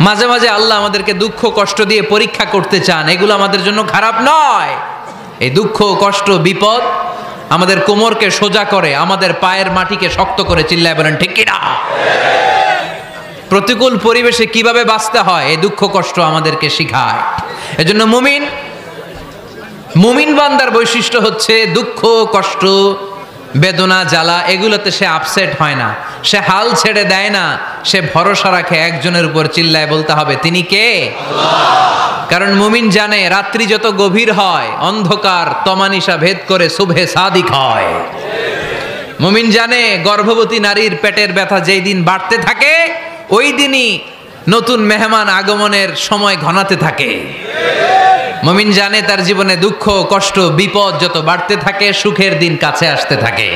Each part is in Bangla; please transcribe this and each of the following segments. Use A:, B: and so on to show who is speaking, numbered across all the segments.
A: মাঝে মাঝে আল্লাহ আমাদেরকে দুঃখ কষ্ট দিয়ে পরীক্ষা করতে চান, এগুলো আমাদের জন্য খারাপ নয়। এই দুঃখ কষ্ট বিপদ আমাদের কোমরকে সোজা করে, আমাদের পায়ের মাটিকে শক্ত করে। চিল্লায় বলেন ঠিক কিনা? প্রতিকূল পরিবেশে কিভাবে বাঁচতে হয় এই দুঃখ কষ্ট আমাদেরকে শিখায়। এজন্য মুমিন বান্দার বৈশিষ্ট্য হচ্ছে দুঃখ কষ্ট বেদনা জ্বালা এগুলোতে সে আপসেট হয় না, সে হাল ছেড়ে দেয় না, সে ভরসা রাখে একজনের উপর। চিল্লায় বলতে হবে তিনি কে? কারণ মুমিন জানে রাত্রি যত গভীর হয় অন্ধকার তমানিসা ভেদ করে সুবহে সাদিক হয়। মুমিন জানে গর্ভবতী নারীর পেটের ব্যথা যেই দিন বাড়তে থাকে ওই দিনই নতুন মেহমান আগমনের সময় ঘনাতে থাকে। মুমিন জানে তার জীবনে দুঃখ কষ্ট বিপদ যত বাড়তে থাকে সুখের দিন কাছে আসতে থাকে।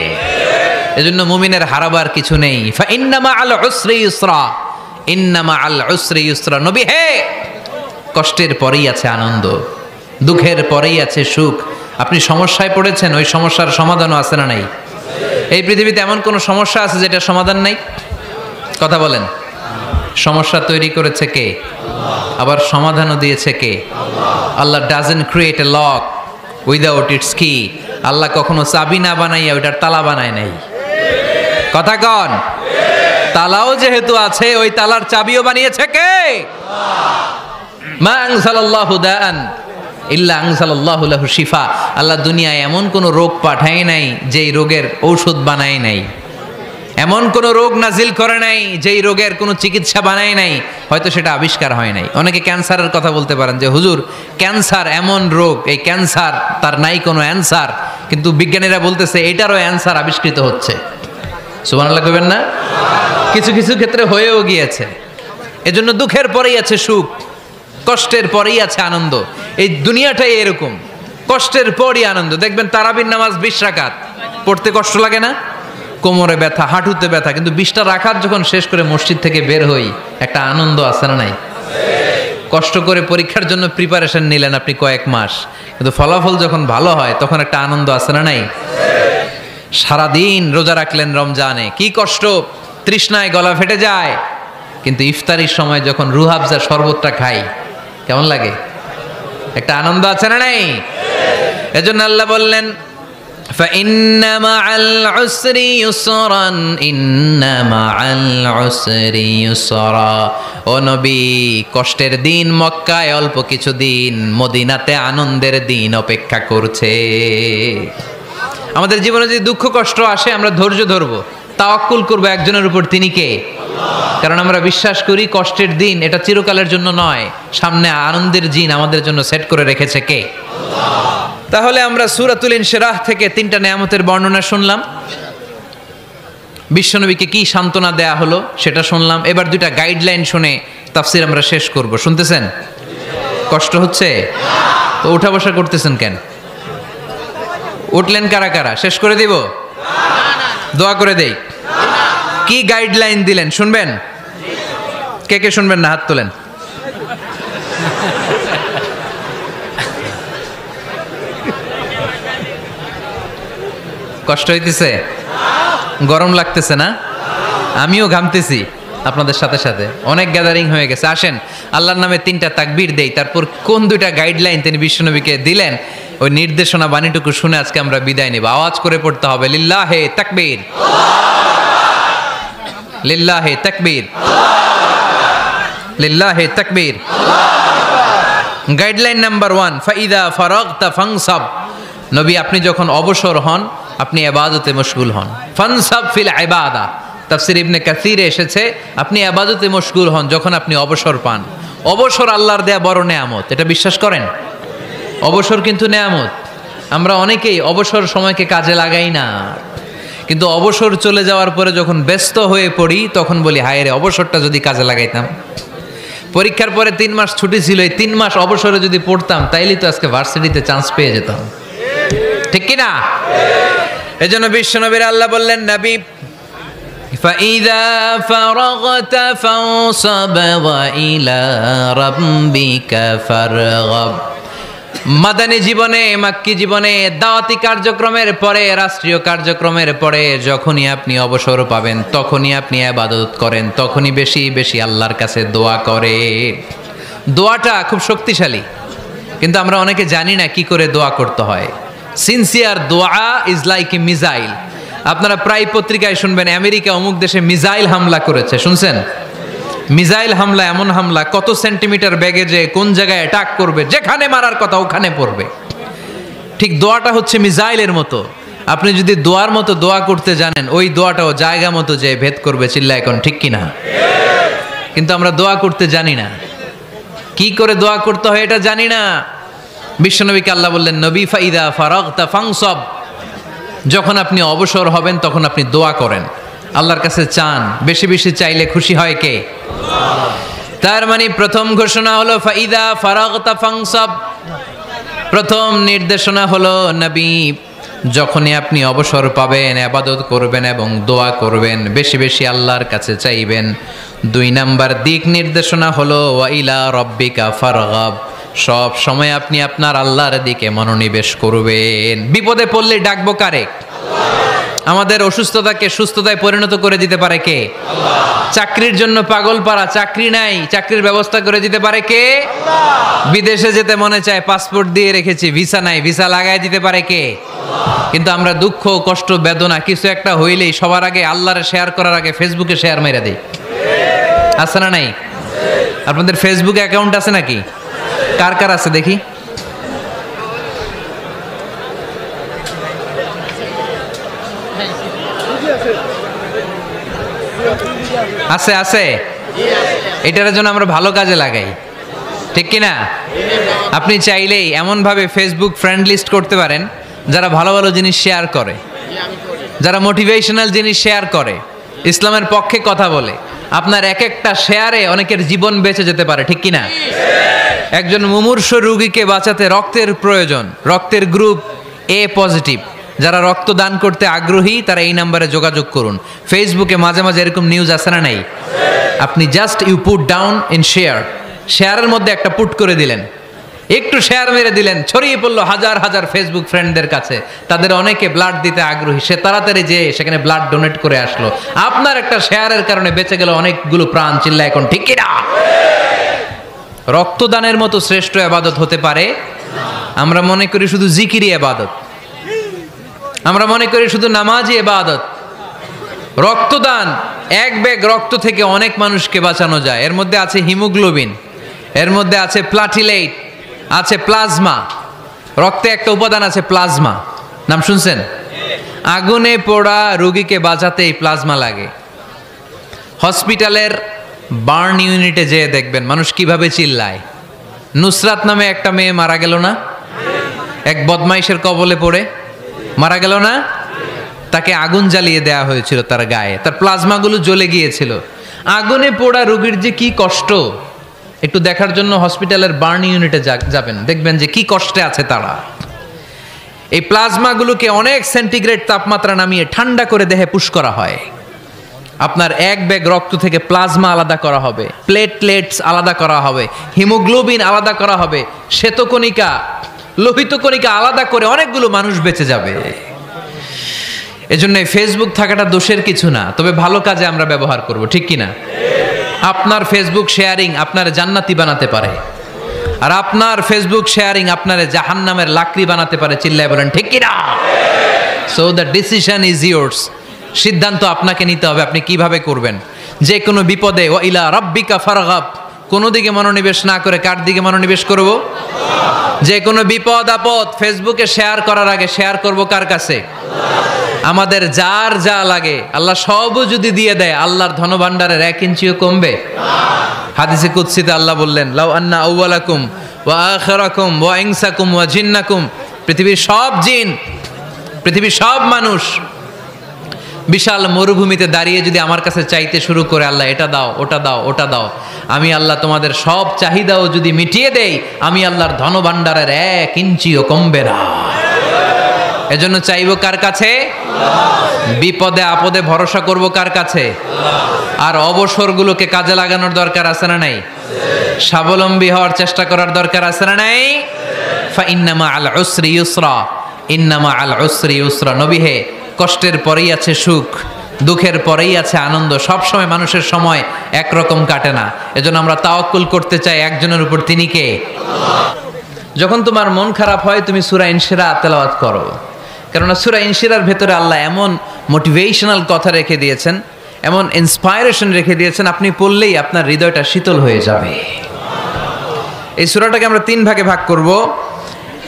A: এজন্য মুমিনের হারাবার কিছু নেই। ফা ইন্নামা আল উসরি ইউসরা, ইন্নামা আল উসরি ইউসরা। নবী হে, কষ্টের পরেই আছে আনন্দ, দুঃখের পরেই আছে সুখ। আপনি সমস্যায় পড়েছেন, ওই সমস্যার সমাধানও আছে না নাই? এই পৃথিবীতে এমন কোন সমস্যা আছে যেটা সমাধান নাই? কথা বলেন। সমস্যা তৈরি করেছে কে? আবার সমাধানও দিয়েছে কে? Allah doesn't create a lock without its key. Allah কখনো চাবি না বানাইয়া ওইটার তালা বানায় নাই। কথা কন। তালাও যেহেতু আছে ওই তালার চাবিও বানিয়েছে কে? মা আনজালাল্লাহু দাআন ইল্লা আনজালাল্লাহু লাহু শিফা। আল্লাহ দুনিয়ায় এমন কোন রোগ পাঠায় নাই যেই রোগের ঔষধ বানায় নাই, এমন কোন রোগ নাজিল করে নাই যেই রোগের কোনো চিকিৎসা বানায় নাই, হয়তো সেটা আবিষ্কার হয় নাই। অনেকে ক্যান্সারের কথা বলতে পারেন যে হুজুর ক্যান্সার এমন রোগ, এই ক্যান্সার তার নাই কোনো অ্যান্সার, কিন্তু বিজ্ঞানীরা বলতেছে এটারও অ্যান্সার আবিষ্কৃত হচ্ছে। সুবহানাল্লাহ কইবেন না? কিছু কিছু ক্ষেত্রে হয়েও গিয়েছে। এজন্য দুঃখের পরেই আছে সুখ, কষ্টের পরেই আছে আনন্দ। এই দুনিয়াটাই এরকম, কষ্টের পরই আনন্দ। দেখবেন তারাবির নামাজ 20 রাকাত পড়তে কষ্ট লাগে না? কোমরে ব্যথা, হাঁটুতে ব্যথা, কিন্তু 20টা রাকাত যখন শেষ করে মসজিদ থেকে বের হই একটা আনন্দ আছে না নাই? কষ্ট করে পরীক্ষার জন্য প্রিপারেশন নিলেন আপনি কয়েক মাস, কিন্তু ফলাফল যখন ভালো হয় তখন একটা আনন্দ আছে না নাই? সারাদিন রোজা রাখলেন রমজানে, কি কষ্ট, তৃষ্ণায় গলা ফেটে যায়, কিন্তু ইফতারির সময় যখন রুহাবজা শরবতটা খাই কেমন লাগে? একটা আনন্দ আছে না নাই? এজন্য আল্লাহ বললেন فَإِنَّ مَعَ الْعُسْرِ يُسْرًا إِنَّ مَعَ الْعُسْرِ يُسْرًا। ও নবী, কষ্টের দিন মক্কায় অল্প কিছু দিন, মদিনাতে আনন্দের দিন অপেক্ষা করছে। আমাদের জীবনে যদি দুঃখ কষ্ট আসে আমরা ধৈর্য ধরবো, তাওয়াক্কুল করবো একজনের উপর, তিনি কে? কারণ আমরা বিশ্বাস করি কষ্টের দিন এটা চিরকালের জন্য নয়, সামনে আনন্দের দিন আমাদের জন্য সেট করে রেখেছে কে? তাহলে আমরা সূরাতুল ইনশিরাহ থেকে 3টা নেয়ামতের বর্ণনা শুনলাম, বিশ্বনবীকে কি সান্ত্বনা দেয়া হলো সেটা শুনলাম। এবার 2টা গাইডলাইন শুনে তাফসীর আমরা শেষ করব। শুনতেছেন? কষ্ট হচ্ছে তো উঠা বসা করতেছেন কেন? উঠলেন কারা কারা? শেষ করে দিব? দোয়া করে দেই। কি গাইডলাইন দিলেন শুনবেন? কে কে শুনবেন না হাত তোলেন। কষ্ট হইতেছে? গরম লাগতেছে না? আমিও ঘামতেছি আপনাদের সাথে সাথে। অনেক গ্যাদারিং হয়ে গেছে। আসেন আল্লাহর নামে 3টা তাকবীর দেই, তারপর কোন 2টা গাইডলাইন তিনি বিশ্বনবীকে দিলেন ওই নির্দেশনা বাণীটুকু শুনে আজকে আমরা বিদায় নেব। আওয়াজ করে পড়তে হবে লিল্লাহে তাকবীর, লিল্লাহে তাকবীর, লিল্লাহে তাকবীর। গাইডলাইন নাম্বার 1, ফাইদা ফারাগতা ফানসাব। নবী আপনি যখন অবসর হন আপনি ইবাদতে মশগুল হন। ফানসাব ফিল ইবাদা, তাফসীর ইবনে কাসিরে এসেছে আপনি ইবাদতে মশগুল হন যখন আপনি অবসর পান। অবসর আল্লাহর দেয়া বড় নেয়ামত, এটা বিশ্বাস করেন? অবসর কিন্তু নেয়ামত। আমরা অনেকেই অবসর সময়কে কাজে লাগাই না, কিন্তু অবসর চলে যাওয়ার পরে যখন ব্যস্ত হয়ে পড়ি তখন বলি হায় রে অবসরটা যদি কাজে লাগাইতাম। পরীক্ষার পরে 3 মাস ছুটি ছিল, এই 3 মাস অবসরে যদি পড়তাম তাইলেই তো আজকে ভার্সিটিতে চান্স পেয়ে যেতাম, ঠিক কি না? এজন্য বিশ্বনবীর আল্লাহ বললেন নবী ফাইদা ফারাগতা ফানসাব ওয়া ইলা রাব্বিকা ফারগাব। মাদানী জীবনে, মাক্কি জীবনে, দাওয়াতি কার্যক্রমের পরে, রাষ্ট্রীয় কার্যক্রমের পরে যখনই আপনি অবসর পাবেন তখনই আপনি ইবাদত করেন, তখনই বেশি বেশি আল্লাহর কাছে দোয়া করে। দোয়াটা খুব শক্তিশালী, কিন্তু আমরা অনেকে জানি না কি করে দোয়া করতে হয়। সিনসিয়ার দোয়া ইজ লাইক এ মিসাইল। আপনারা প্রায় পত্রিকায় শুনবেন আমেরিকা অমুক দেশে মিসাইল হামলা করেছে, শুনছেন? মিসাইল হামলা এমন হামলা, কত সেন্টিমিটার বেগে যে কোন জায়গায় অ্যাটাক করবে, যেখানে মারার কথা ওখানে পড়বে। ঠিক দোয়াটা হচ্ছে মিসাইলের মতো। আপনি যদি দোয়ার মতো দোয়া করতে জানেন, ওই দোয়াটাও জায়গা মতো যে ভেদ করবে। চিল্লা এখন ঠিক কিনা? কিন্তু আমরা দোয়া করতে জানি না, কি করে দোয়া করতে হয় এটা জানি না। বিশ্বনবীকে আল্লাহ বললেন, নবী ফাইদা ফারাগতা ফানসাব, যখন আপনি অবসর হবেন তখন আপনি দোয়া করেন, আল্লাহর কাছে চান। বেশি বেশি চাইলে খুশি হয় কে? তার মানে প্রথম ঘোষণা হলো ফাইদা ফারাগতা ফানসাব। প্রথম নির্দেশনা হলো নবী, যখনই আপনি অবসর পাবেন ইবাদত করবেন এবং দোয়া করবেন, বেশি বেশি আল্লাহর কাছে চাইবেন। 2 নাম্বার দিক নির্দেশনা হলো ওয়া ইলা রাব্বিকা ফারগাব, সব সময় আপনি আপনার আল্লাহর দিকে মনোনিবেশ করবেন। বিপদে পড়লে ডাকবো কারে? আমাদের অসুস্থতাকে সুস্থতায় পরিণত করে দিতে পারে কে? চাকরির জন্য পাগল পারা, চাকরি নাই, চাকরির ব্যবস্থা করে দিতে পারে কে? বিদেশে যেতে মনে চায়, পাসপোর্ট দিয়ে রেখেছি, ভিসা নাই, ভিসা লাগাই দিতে পারে কে? কিন্তু আমরা দুঃখ কষ্ট বেদনা কিছু একটা হইলেই সবার আগে আল্লাহরে শেয়ার করার আগে ফেসবুকে শেয়ার মেরে দেই। আছে না নাই? আপনাদের ফেসবুক অ্যাকাউন্ট আছে নাকি? কার কার আছে দেখি? আছে আছে। এটার জন্য আমরা ভালো কাজে লাগাই, ঠিক কিনা? আপনি চাইলেই এমন ভাবে ফেসবুক ফ্রেন্ড লিস্ট করতে পারেন যারা ভালো ভালো জিনিস শেয়ার করে, যারা মোটিভেশনাল জিনিস শেয়ার করে, ইসলামের পক্ষে কথা বলে। আপনার এক একটা শেয়ারে অনেকের জীবন বেঁচে যেতে পারে, ঠিক কিনা? একজন মুমূর্ষ রোগীকে বাঁচাতে রক্তের প্রয়োজন, রক্তের গ্রুপ এ পজিটিভ। যারা রক্ত দান করতে আগ্রহী তারা এই নাম্বারে যোগাযোগ করুন। ফেসবুকে মাঝে মাঝে এরকম নিউজ আসে না নাই? আপনি just you put down in share, শেয়ারের মধ্যে একটা পুট করে দিলেন, একটু শেয়ার মেরে দিলেন, ছড়িয়ে পড়লো হাজার হাজার ফেসবুক ফ্রেন্ডদের কাছে। তাদের অনেকে ব্লাড দিতে আগ্রহী, সে তাড়াতাড়ি যে সেখানে ব্লাড ডোনেট করে আসলো। আপনার একটা শেয়ারের কারণে বেঁচে গেল অনেকগুলো প্রাণ। চিল্লা এখন ঠিক কিনা? রক্তদানের মতো শ্রেষ্ঠ ইবাদত হতে পারে? আমরা মনে করি শুধু জিকিরি ইবাদত, আমরা মনে করি শুধু নামাজি ইবাদত। রক্তদান, এক ব্যাগ রক্ত থেকে অনেক মানুষকে বাঁচানো যায়। এর মধ্যে আছে হিমোগ্লোবিন, এর মধ্যে আছে প্লাটিলেট, আছে প্লাজমা। রক্তে একটা উপাদান আছে প্লাজমা, নাম শুনছেন? আগুনে পোড়া রোগীকে বাঁচাতে এই প্লাজমা লাগে। হসপিটালের বার্ন ইউনিটে যেয়ে দেখবেন মানুষ কিভাবে চিল্লায়। নুসরাত নামে একটা মেয়ে মারা গেল না? এক বদমাইশের কবলে পড়ে মারা গেল না? তাকে আগুন জ্বালিয়ে দেয়া হয়েছিল তার গায়ে, তার প্লাজমাগুলো জ্বলে গিয়েছিল। আগুনে পোড়া রোগীর যে কি কষ্ট, একটু দেখার জন্য হসপিটালের বার্ন ইউনিটে যাবেন, দেখবেন যে কি কষ্টে আছে তারা। এই প্লাজমাগুলোকে অনেক সেন্টিগ্রেড তাপমাত্রা নামিয়ে ঠান্ডা করে দেহে পুশ করা হয়। আপনার এক ব্যাগ রক্ত থেকে প্লাজমা আলাদা করা হবে, প্লেটলেটস আলাদা করা হবে, হিমোগ্লোবিন আলাদা করা হবে, শ্বেতকণিকা, লোহিত কণিকা আলাদা করে অনেকগুলো মানুষ বেঁচে যাবে। এজন্য ফেসবুক থাকাটা দোষের কিছু না, তবে ভালো কাজে আমরা ব্যবহার করব, ঠিক কিনা? আপনার ফেসবুক শেয়ারিং আপনার জান্নাতি বানাতে পারে, আর আপনার ফেসবুক শেয়ারিং আপনার জাহান্নামের লাকড়ি বানাতে পারে। চিল্লায় বলেন ঠিক কিনা? So the decision is yours. সিদ্ধান্ত আপনাকে নিতে হবে, আপনি কিভাবে করবেন। যে কোনো বিপদে ওয়া ইলা রাব্বিকা ফারগাব, কোনো দিকে মনোনিবেশ না করে কার দিকে মনোনিবেশ করব? যে কোনো বিপদ আপদ ফেসবুকে শেয়ার করার আগে শেয়ার করব কার কাছে? আমাদের যার যা লাগে আল্লাহ সবও যদি দিয়ে দেয়, আল্লাহর ধনভাণ্ডারের 1 ইঞ্চিও কমবে? হাদিসে কুদসিতে আল্লাহ বললেন, লাউ আন্না আউওয়ালাকুম ওয়া আখিরাকুম ওয়া ইনসাকুম ওয়া জিন্নাকুম, পৃথিবীর সব জিন, পৃথিবীর সব মানুষ বিশাল মরুভূমিতে দাঁড়িয়ে যদি আমার কাছে চাইতে শুরু করে, আল্লাহ এটা দাও, ওটা দাও, ওটা দাও, আমি আল্লাহ তোমাদের সব চাহিদাও যদি মিটিয়ে দেই, আমি আল্লাহর ধনভাণ্ডারের 1 ইঞ্চিও কমবে না। এজন্য চাইবো কার কাছে? বিপদে আপদে ভরসা করব কার কাছে? আর অবসরগুলোকে কাজে লাগানোর দরকার আছে না নাই? স্বাবলম্বী হওয়ার চেষ্টা করার দরকার আছে না নাই? ফা ইন্নামা আল উসরি ইউসরা, ইন্নামা আল উসরি ইউসরা। নবী হে, কষ্টের পরেই আছে সুখ, দুঃখের পরেই আছে আনন্দ। সব সময় মানুষের সময় একরকম কাটে না। এজন্য আমরা তাওয়াক্কুল করতে চাই একজনের উপর, তিনি কে? যখন তোমার মন খারাপ হয় তুমি সূরা ইনশিরাহ তেলাওয়াত করো, কেননা সূরা ইনশিরাহর ভেতরে আল্লাহ এমন মোটিভেশনাল কথা রেখে দিয়েছেন, এমন ইন্সপায়ারেশন রেখে দিয়েছেন, আপনি পড়লেই আপনার হৃদয়টা শীতল হয়ে যাবে। এই সূরাটাকে আমরা 3 ভাগে ভাগ করব।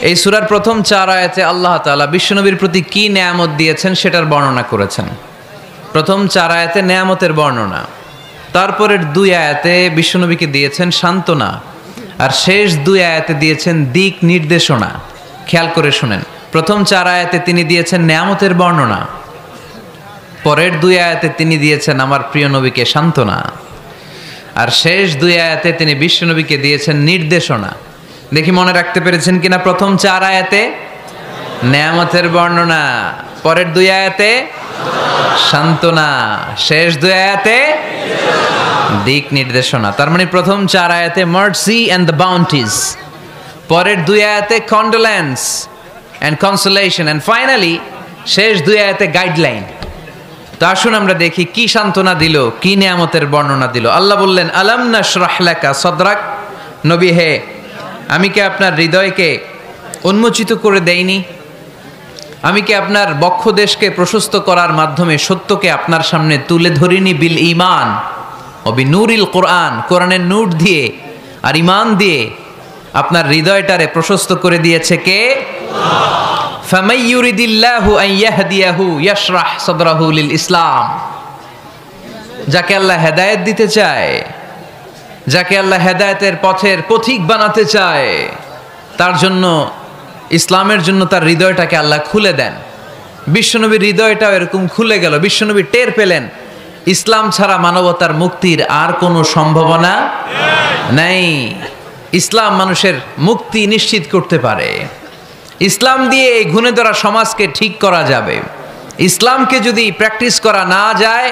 A: এই সূরার প্রথম 4 আয়াতে আল্লাহ তাআলা বিশ্বনবীর প্রতি কি নেয়ামত দিয়েছেন সেটার বর্ণনা করেছেন। প্রথম 4 আয়াতে নেয়ামতের বর্ণনা, তারপরের 2 আয়াতে বিশ্বনবীকে দিয়েছেন সান্ত্বনা, আর শেষ 2 আয়াতে দিয়েছেন দিক নির্দেশনা। খেয়াল করে শুনেন, প্রথম 4 আয়াতে তিনি দিয়েছেন নেয়ামতের বর্ণনা, পরের 2 আয়াতে তিনি দিয়েছেন আমার প্রিয় নবীকে সান্ত্বনা, আর শেষ 2 আয়াতে তিনি বিশ্বনবীকে দিয়েছেন নির্দেশনা। দেখি মনে রাখতে পেরেছেন কিনা? প্রথম 4 আয়াতে নেয়ামতের বর্ণনা, পরের 2 আয়াতে সান্ত্বনা, শেষ 2 আয়াতে দিক নির্দেশনা। তার মানে প্রথম 4 আয়াতে মার্সি এন্ড দ্য বাউন্টিজ, পরের 2 আয়াতে condolence and consolation, and finally শেষ 2 আয়াতে গাইডলাইন। তো আসুন আমরা দেখি কি সান্ত্বনা দিল, কি নিয়ামতের বর্ণনা দিল। আল্লাহ বললেন, আলাম নাশরাহ লাকা সাদরাক, নবী হে, আমি কি আপনার হৃদয়কে উন্মোচিত করে দেইনি? আমি কি আপনার বক্ষদেশকে প্রশস্ত করার মাধ্যমে সত্যকে আপনার সামনে তুলে ধরিনি? বিল ঈমান ও বিনূরিল কোরআন, কোরআনের নূর দিয়ে আর ঈমান দিয়ে আপনার হৃদয়টারে প্রশস্ত করে দিয়েছে কে? ফামাই ইউরিদিল্লাহু আন ইয়াহদিয়াহু ইয়াশরাহ সাদরাহু লিল ইসলাম। যাকে আল্লাহ হেদায়েত দিতে চায়, যাকে আল্লাহ হেদায়েতের পথের পথিক বানাতে চায়, তার জন্য, ইসলামের জন্য তার হৃদয়টাকে আল্লাহ খুলে দেন। বিশ্বনবীর হৃদয়টাও এরকম খুলে গেল। বিশ্বনবী টের পেলেন ইসলাম ছাড়া মানবতার মুক্তির আর কোনো সম্ভাবনা নেই। ইসলাম মানুষের মুক্তি নিশ্চিত করতে পারে। ইসলাম দিয়ে এই ঘুণে ধরা সমাজকে ঠিক করা যাবে। ইসলামকে যদি প্র্যাকটিস করা না যায়,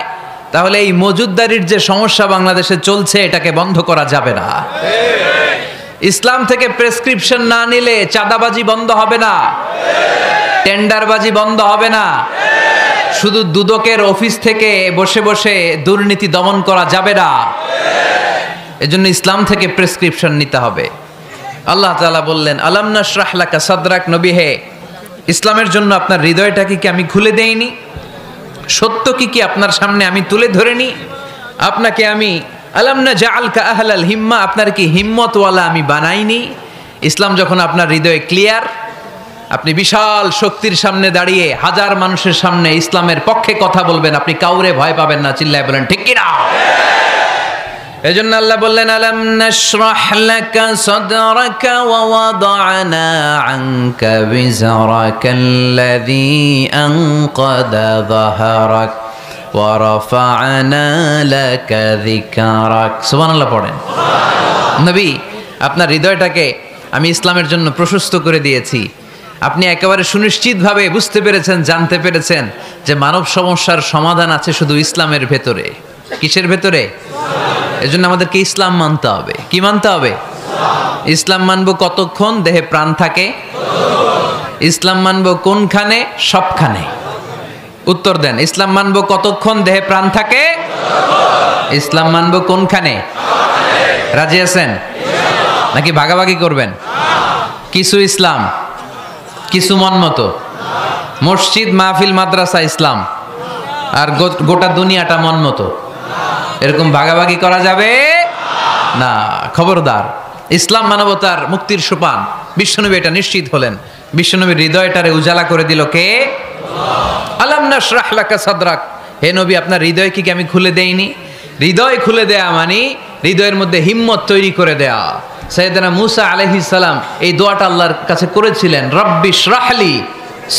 A: তাহলে এই মজুদদারির যে সমস্যা বাংলাদেশে চলছে, এটাকে বন্ধ করা যাবে না। ইসলাম থেকে প্রেসক্রিপশন না নিলে চাঁদাবাজি বন্ধ হবে না, টেন্ডারবাজি বন্ধ হবে না, শুধু দুদকের অফিস থেকে বসে বসে দুর্নীতি দমন করা যাবে না। এজন্য ইসলাম থেকে প্রেসক্রিপশন নিতে হবে। আল্লাহ তাআলা বললেন, আলাম নাশরাহ লাকা সাদরাক, নবী হে, ইসলামের জন্য আপনার হৃদয়টাকে কি আমি খুলে দেইনি? সত্য কি আপনার সামনে আমি তুলে ধরিনি? আপনাকে আমি আলাম নাজআলকা আহলাল হিম্মা, আপনার কি হিম্মতওয়ালা আমি বানাইনি? ইসলাম যখন আপনার হৃদয়ে ক্লিয়ার, আপনি বিশাল শক্তির সামনে দাঁড়িয়ে হাজার মানুষের সামনে ইসলামের পক্ষে কথা বলবেন, আপনি কাউরে ভয় পাবেন না। চিল্লায় বলেন ঠিক কি না? এজন্য আল্লাহ বললেন, আলাম নাশরাহ লাকা সাদরাকা ওয়া ওয়াদা'না আনকা বিজরাকাল্লাযী আনকাদা যাহরাক ওয়া রাফা'না লাকা যিকরাক। সুবহানাল্লাহ পড়েন। নবী, আপনার হৃদয়টাকে আমি ইসলামের জন্য প্রশস্ত করে দিয়েছি। আপনি একেবারে সুনিশ্চিতভাবে বুঝতে পেরেছেন, জানতে পেরেছেন যে মানব সমস্যার সমাধান আছে শুধু ইসলামের ভেতরে। কিসের ভেতরে? এজন্য আমাদেরকে ইসলাম মানতে হবে। কি মানতে হবে? ইসলাম মানবো কতক্ষণ দেহে প্রাণ থাকে? ইসলাম মানবো কোনখানে? সবখানে। উত্তর দেন, ইসলাম মানবো কতক্ষণ দেহে প্রাণ থাকে? ইসলাম মানবো কোনখানে? রাজি আছেন নাকি ভাগাভাগি করবেন? কিছু ইসলাম, কিছু মন মতো। মসজিদ, মাহফিল, মাদ্রাসা ইসলাম, আর গোটা দুনিয়াটা মন মতো। এরকম ভাগাভাগি করা যাবে না, খবরদার। ইসলাম মানবতার মুক্তির সোপান। বিশ্বনবী এটা নিশ্চিত হলেন। বিশ্বনবীর হৃদয়টারে উজালা করে দিল কে? আলাম নাশরাহ লাকা সাদরাক, হে নবী, আপনার হৃদয় কি আমি খুলে দেইনি? হৃদয় খুলে দেয়া মানে হৃদয়ের মধ্যে হিম্মত তৈরি করে দেয়া। সাইয়েদনা মুসা আলাইহিস সালাম এই দোয়াটা আল্লাহর কাছে করেছিলেন, রব্বি ইশরাহলি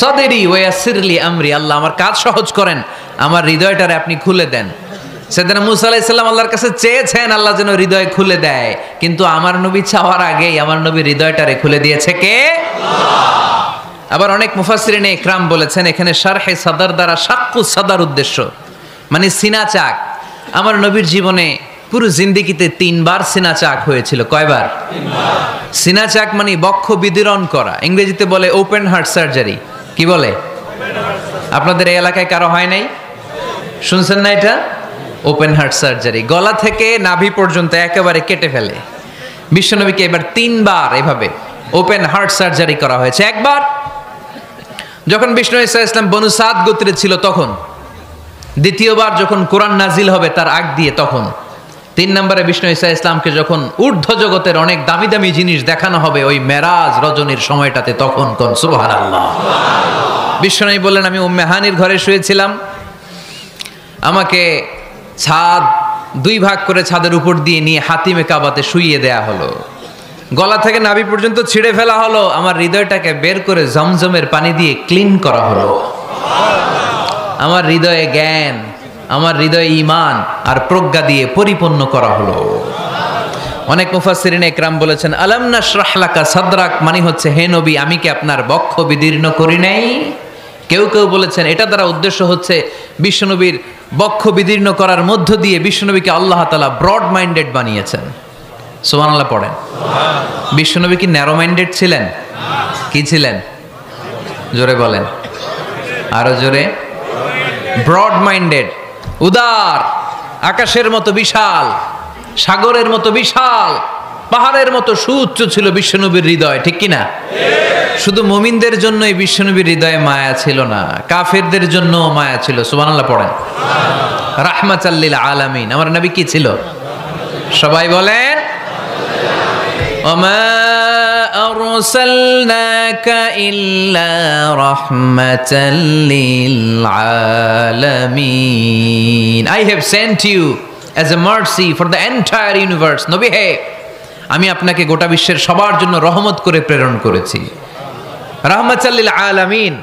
A: সাদরি ওয়া ইয়াসসিরলি আমরি, আল্লাহ আমার কাজ সহজ করেন, আমার হৃদয়টারে আপনি খুলে দেন। সাইয়েদনা মুসা আলাইহিস সালাম আল্লাহর কাছে চেয়েছেন আল্লাহ যেন হৃদয় খুলে দেয়, কিন্তু আমার নবী চাওয়ার আগেই আমার নবী হৃদয়টারে খুলে দিয়েছে কে? আল্লাহ। আবার অনেক মুফাসসিরিনে ইকরাম বলেছেন এখানে শারহে সাদর দ্বারা শাক্কু সাদর উদ্দেশ্য, মানে সিনা চাক। আমার নবীর জীবনে পুরো জিন্দেগিতে 3 বার সিনা চাক হয়েছিল। কয়বার? 3 বার। সিনা চাক মানে বক্ষ বিদীর্ণ করা, ইংরেজিতে বলে ওপেন হার্ট সার্জারি। কি বলে? আপনাদের এই এলাকায় কারো হয় নাই? শুনছেন না এটা? ওপেন হার্ট সার্জারি, গলা থেকে নাভি পর্যন্ত একেবারে কেটে ফেলে। বিশ্বনবীকে এবার 3 বার এভাবে ওপেন হার্ট সার্জারি করা হয়েছে। একবার যখন বিষ্ণু ঈসা ইসলাম বনু সাদ গোত্রে ছিল তখন, দ্বিতীয়বার যখন কোরআন নাজিল হবে তার আগ দিয়ে তখন, 3 নম্বরে বিষ্ণু ঈসা ইসলামকে যখন ঊর্ধ্ব জগতের অনেক দামি দামি জিনিস দেখানো হবে ওই মেরাজ রজনীর সময়টাতে, তখন কোন সুবহানাল্লাহ। বিশ্বনবী বললেন, আমি উম্মে হানির ঘরে শুয়েছিলাম, আমাকে ছাদ 2 ভাগ করে ছাদের উপর দিয়ে নিয়ে হাতিমে কাবাতে শুইয়ে দেয়া হলো, গলা থেকে নাভি পর্যন্ত ছিঁড়ে ফেলা হলো, আমার হৃদয়টাকে বের করে জমজমের পানি দিয়ে ক্লিন করা হলো, আমার হৃদয়ে জ্ঞান, আমার হৃদয়ে ঈমান আর প্রজ্ঞা দিয়ে পরিপূর্ণ করা হলো। অনেক মুফাসসিরিন একরাম বলেছেন, আলাম নাশরাহ লাকা সাদরাক মানে হচ্ছে, হে নবী আমি কি আপনার বক্ষ বিদীর্ণ করি নাই? কেউ কেউ বলেছেন এটা দ্বারা উদ্দেশ্য হচ্ছে বিশ্বনবীর বক্ষ বিদীর্ণ করার মধ্য দিয়ে বিশ্বনবীকে আল্লাহ তাআলা ব্রড মাইন্ডেড বানিয়েছেন। সুবহানাল্লাহ পড়েন। বিশ্বনবী কি ন্যারো মাইন্ডেড ছিলেন? কি ছিলেন? জোরে বলেন, আরো জোরে। ব্রড মাইন্ডেড, উদার, আকাশের মতো বিশাল, সাগরের মতো বিশাল, পাহাড়ের মতো সুউচ্চ ছিল বিশ্বনবীর হৃদয়, ঠিক কিনা? শুধু মুমিনদের জন্যই বিশ্বনবীর হৃদয়ে মায়া ছিল না, কাফেরদের জন্য মায়া ছিল। সুবহানাল্লাহ পড়েন। রাহমাতাল লিল আলামিন, আমার নবী কি ছিল? সবাই বলেন, ওমা আরসালনাকা ইল্লা রাহমাতাল লিল আলামিন। I have sent you as a mercy for the entire universe. নবী হে, আমি আপনাকে গোটা বিশ্বের সবার জন্য রহমত করে প্রেরণ করেছি। রাহমাতাল লিল আলামিন,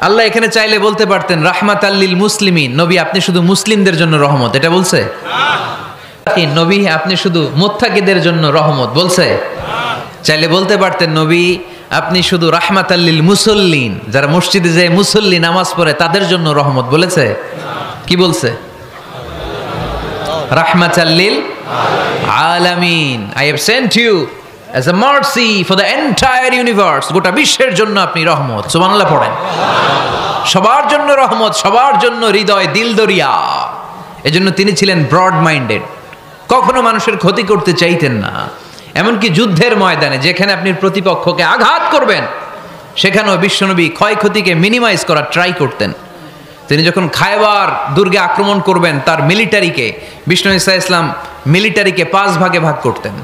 A: আল্লাহ এখানে চাইলে বলতে পারতেন রাহমাতাল লিল মুসলিমিন, নবী আপনি শুধু মুসলিমদের জন্য রহমত, এটা বলছে? নবী আপনি শুধু মুত্তাকিদের জন্য রহমত, বলছে? চাইলে বলতে পারতেন নবী আপনি শুধু রাহমাতাল লিল মুসল্লিন, যারা মসজিদে যায় মুসল্লি নামাজ পড়ে তাদের জন্য রহমত, বলেছে? কি বলছে? রাহমাতাল লিল আলামিন, I have sent you as a mercy for the entire universe, গোটা বিশ্বের জন্য আপনি রহমত। সুবহানাল্লাহ পড়েন। সবার জন্য রহমত, সবার জন্য হৃদয় দিল দরিয়া। এজন্য তিনি ছিলেন ব্রড মাইন্ডেড, কখনো মানুষের ক্ষতি করতে চাইতেন না। এমনকি যুদ্ধের ময়দানে যেখানে আপনি প্রতিপক্ষকে আঘাত করবেন সেখানেও বিশ্বনবী ক্ষয়ক্ষতিকে মিনিমাইজ করার ট্রাই করতেন। তিনি যখন খায়বার দুর্গে আক্রমণ করবেন তার মিলিটারিকে, বিষ্ণু ঈসা ইসলাম মিলিটারিকে 5 ভাগে ভাগ করতেন,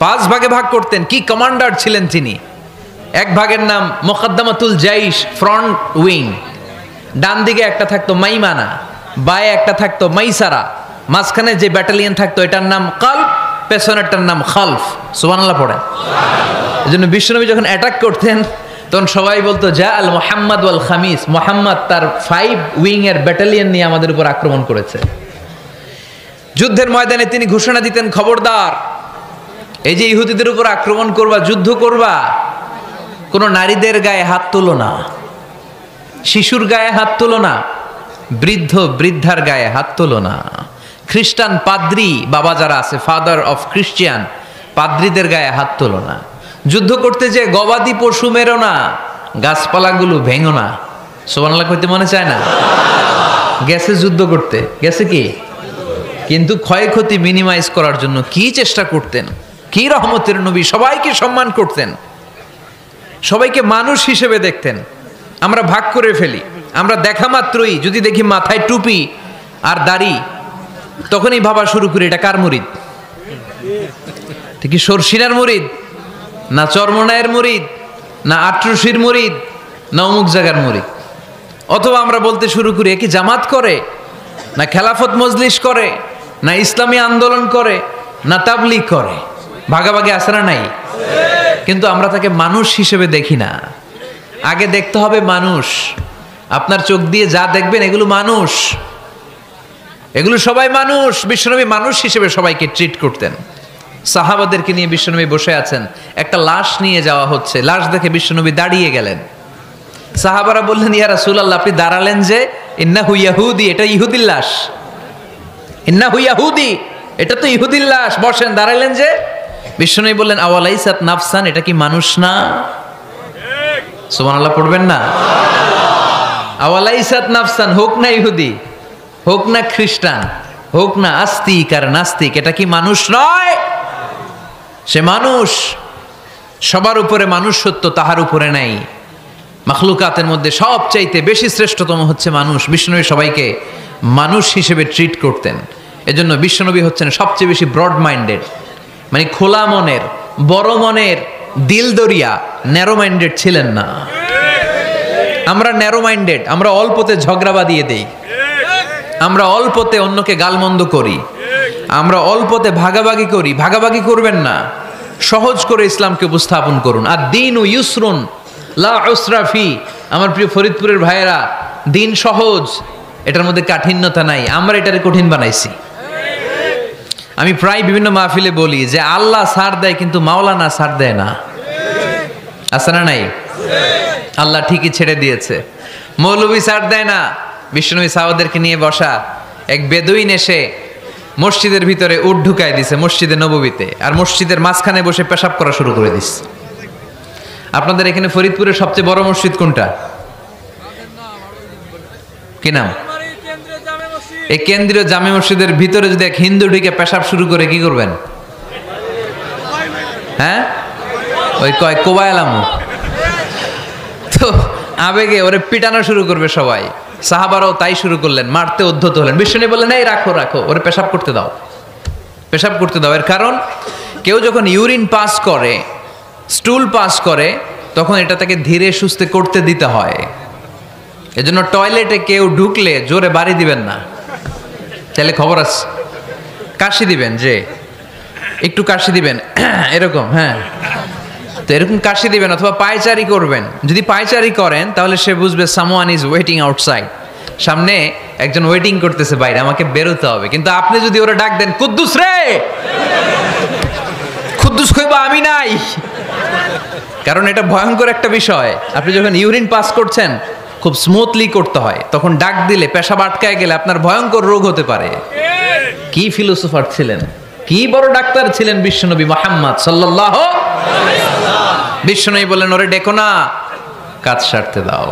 A: 5 ভাগে ভাগ করতেন। কি কমান্ডার ছিলেন তিনি! এক ভাগের নাম মুকদ্দমাতুল জাইশ, ফ্রন্ট উইং, ডান দিকে একটা থাকতো মাইমানা, বায়ে একটা থাকতো মাইসারা, মাঝখানে যে ব্যাটালিয়ন থাকতো এটার নাম কালব, পেছনেরটার নাম খালফ। সুবহানাল্লাহ পড়েন। এজন্য বিশ্বনবী যখন অ্যাটাক করতেন তখন সবাই বলতো যা আল মুহাম্মদ ওয়াল খামিস, মুহাম্মদ তার 5 উইং এর ব্যাটালিয়ন নিয়ে আমাদের উপর আক্রমণ করেছে। যুদ্ধের ময়দানে তিনি ঘোষণা দিতেন, খবরদার এই যে ইহুদিদের উপর আক্রমণ করবা, যুদ্ধ করবা, কোনো নারীদের গায়ে হাত তুলো না, শিশুর গায়ে হাত তুলো না, বৃদ্ধ বৃদ্ধার গায়ে হাত তুলো না, খ্রিস্টান পাদ্রী বাবা যারা আছে, ফাদার অফ খ্রিস্টিয়ান, পাদ্রীদের গায়ে হাত তোলো না। যুদ্ধ করতে যে গবাদি পশু মেরো না, গাছপালাগুলো ভেঙো না। সুবহানাল্লাহ কইতে মনে চায় না? গেছে যুদ্ধ করতে, গেছে কি, কিন্তু ক্ষয়ক্ষতি মিনিমাইজ করার জন্য কি চেষ্টা করতেন! কি রহমতের নবী! সবাইকে সম্মান করতেন, সবাইকে মানুষ হিসেবে দেখতেন। আমরা ভাগ করে ফেলি, আমরা দেখা মাত্রই যদি দেখি মাথায় টুপি আর দাড়ি, তখনই ভাবা শুরু করি এটা কার মুরিদ? কি সরসিনার মুরিদ, না চরমনায়ের মুরিদ, না আটরশির মুরিদ, না অমুক জায়গার মুরিদ? অথবা আমরা বলতে শুরু করি এ কি জামাত করে, না খেলাফত মজলিস করে, না ইসলামী আন্দোলন করে, না তাবলীগ করে। ভাগাভাগি আছে না নাই? কিন্তু আমরা তাকে মানুষ হিসেবে দেখি না। আগে দেখতে হবে মানুষ। আপনার চোখ দিয়ে যা দেখবেন এগুলো মানুষ, এগুলো সবাই মানুষ। বিশ্বনবী মানুষ হিসেবে সবাইকে ট্রিট করতেন। সাহাবাদেরকে নিয়ে বিশ্বনবী বসে আছেন, একটা লাশ নিয়ে যাওয়া হচ্ছে, লাশ দেখে বিশ্বনবী দাঁড়িয়ে গেলেন। সাহাবারা বললেন ইয়া রাসূলুল্লাহ আপনি দাঁড়ালেন যে? ইন্নাহু ইয়াহুদি, এটা ইহুদির লাশ। ইন্নাহু ইয়াহুদি, এটা তো ইহুদির লাশ, বসেন। দাঁড়াইলেন যে? বিশ্বনবী বললেন আওয়ালাইসাত নাফসান, এটা কি মানুষ না? সুবহানাল্লাহ পড়বেন না? আওয়ালাইসাত নাফসান, হোক না ইহুদি, হোক না খ্রিস্টান, হোক না আস্তিক আর নাস্তিক, এটা কি মানুষ নয়? সে মানুষ। সবার উপরে মানুষ সত্য, তাহার উপরে নাই। মাখলুকাতের মধ্যে সবচাইতে বেশি শ্রেষ্ঠতম হচ্ছে মানুষ। বিশ্বনবী সবাইকে মানুষ হিসেবে ট্রিট করতেন। এজন্য বিশ্বনবী হচ্ছেন সবচেয়ে বেশি ব্রড মাইন্ডেড, মানে খোলা মনের, বড় মনের, দিল দরিয়া। ন্যারো মাইন্ডেড ছিলেন না। আমরা ন্যারো মাইন্ডেড, আমরা অল্পতে ঝগড়া বাঁধিয়ে দেই, আমরা অল্পতে অন্যকে গালমন্দ করি, আমরা অল্পতে ভাগাভাগি করি। ভাগাভাগি করবেন না, সহজ করে ইসলামকে উপস্থাপন করুন। আর দিন ও ইউসরুন লা উসরা ফি। আমার প্রিয় ফরিদপুরের ভাইয়েরা, দিন সহজ, এটার মধ্যে কাঠিন্যতা নাই। আমরা এটারে কঠিন বানাইছি। আমি প্রায় বিভিন্ন মাহফিলে বলি যে আল্লাহ ছাড় দেয় কিন্তু মাওলানা ছাড় দেয় না। আছে না নাই? আল্লাহ ঠিকই ছেড়ে দিয়েছে, মৌলভী ছাড় দেয় না। বিশ্বনবী সাহাবাদেরকে নিয়ে বসা, এক বেদুইন এসে মসজিদের ভিতরে উট ঢুকায় দিছে, মসজিদে নববীতে, আর মসজিদের মাঝখানে বসে পেশাব করা শুরু করে দিচ্ছে। আপনাদের এখানে ফরিদপুরের সবচেয়ে বড় মসজিদ কোনটা? কি নাম? এই কেন্দ্রীয় জামে মসজিদের ভিতরে যদি এক হিন্দু ঢুকে পেশাব শুরু করে কি করবেন? হ্যাঁ, ওই কয় কোবায়ালামু। তো আবেগে ওরে পিটানো শুরু করবে সবাই। সাহাবারাও তাই শুরু করলেন, মারতে উদ্ধত হলেন। বিশ্বনবী বললেন এই রাখো রাখো, ওরে পেশাব করতে দাও, পেশাব করতে দাও। এর কারণ কেউ যখন ইউরিন পাস করে, স্টুল পাস করে, তখন এটা তাকে ধীরে সুস্থে করতে দিতে হয়। এজন্য টয়লেটে কেউ ঢুকলে জোরে বাড়ি দিবেন না, তাহলে খবর আছে। কাশি দিবেন, যে একটু কাশি দিবেন এরকম, হ্যাঁ, তো এরকম কাশি দিবেন। অথবা পায়চারি করবেন। যদি পায়চারি করেন তাহলে সে বুঝবে সামওয়ান ইজ ওয়েটিং আউটসাইড, সামনে একজন ওয়েটিং করতেছে বাইরে, আমাকে বেরোতে হবে। কিন্তু আপনি যদি ওরা ডাক দেন কুদ্দুস রে, কুদ্দুস কইবা আমি নাই, কারণ এটা ভয়ঙ্কর একটা বিষয়। আপনি যখন ইউরিন পাস করছেন খুব স্মুথলি করতে হয়, তখন ডাক দিলে পেশাব আটকায় গেলে আপনার ভয়ঙ্কর রোগ হতে পারে। কি ফিলোসোফার ছিলেন, কি বড় ডাক্তার ছিলেন বিশ্বনবী মুহাম্মদ সাল্লাল্লাহু আলাইহি ওয়াসাল্লাম। বিশ্বনবী বললেন ওরে ডেকো না, কাজ সারতে দাও।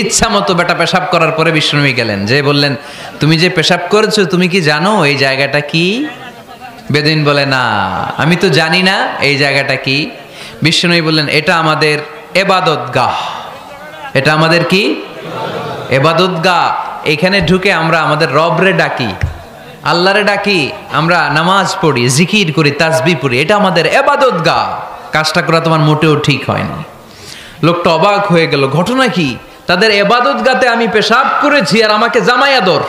A: ইচ্ছা মতো বেটা পেশাব করার পরে বিশ্বনবী গেলেন, যে বললেন তুমি যে পেশাব করেছো তুমি কি জানো এই জায়গাটা কি? বেদুইন বলে না, আমি তো জানি না এই জায়গাটা কি। বিশ্বনবী বললেন এটা আমাদের ইবাদতগাহ। এটা আমাদের কি? ইবাদতগাহ। এখানে ঢুকে আমরা আমাদের রবরে ডাকি, আল্লাহরে ডাকি, আমরা নামাজ পড়ি, জিকির করি, তাসবিহ পড়ি, এটা আমাদের ইবাদতগাহ। কাজটা করা তোমার মোটেও ঠিক হয়নি। লোকটা অবাক হয়ে গেল, ঘটনা কি? তাদের ইবাদতগাতে আমি পেশাব করেছি আর আমাকে জামাই আদর,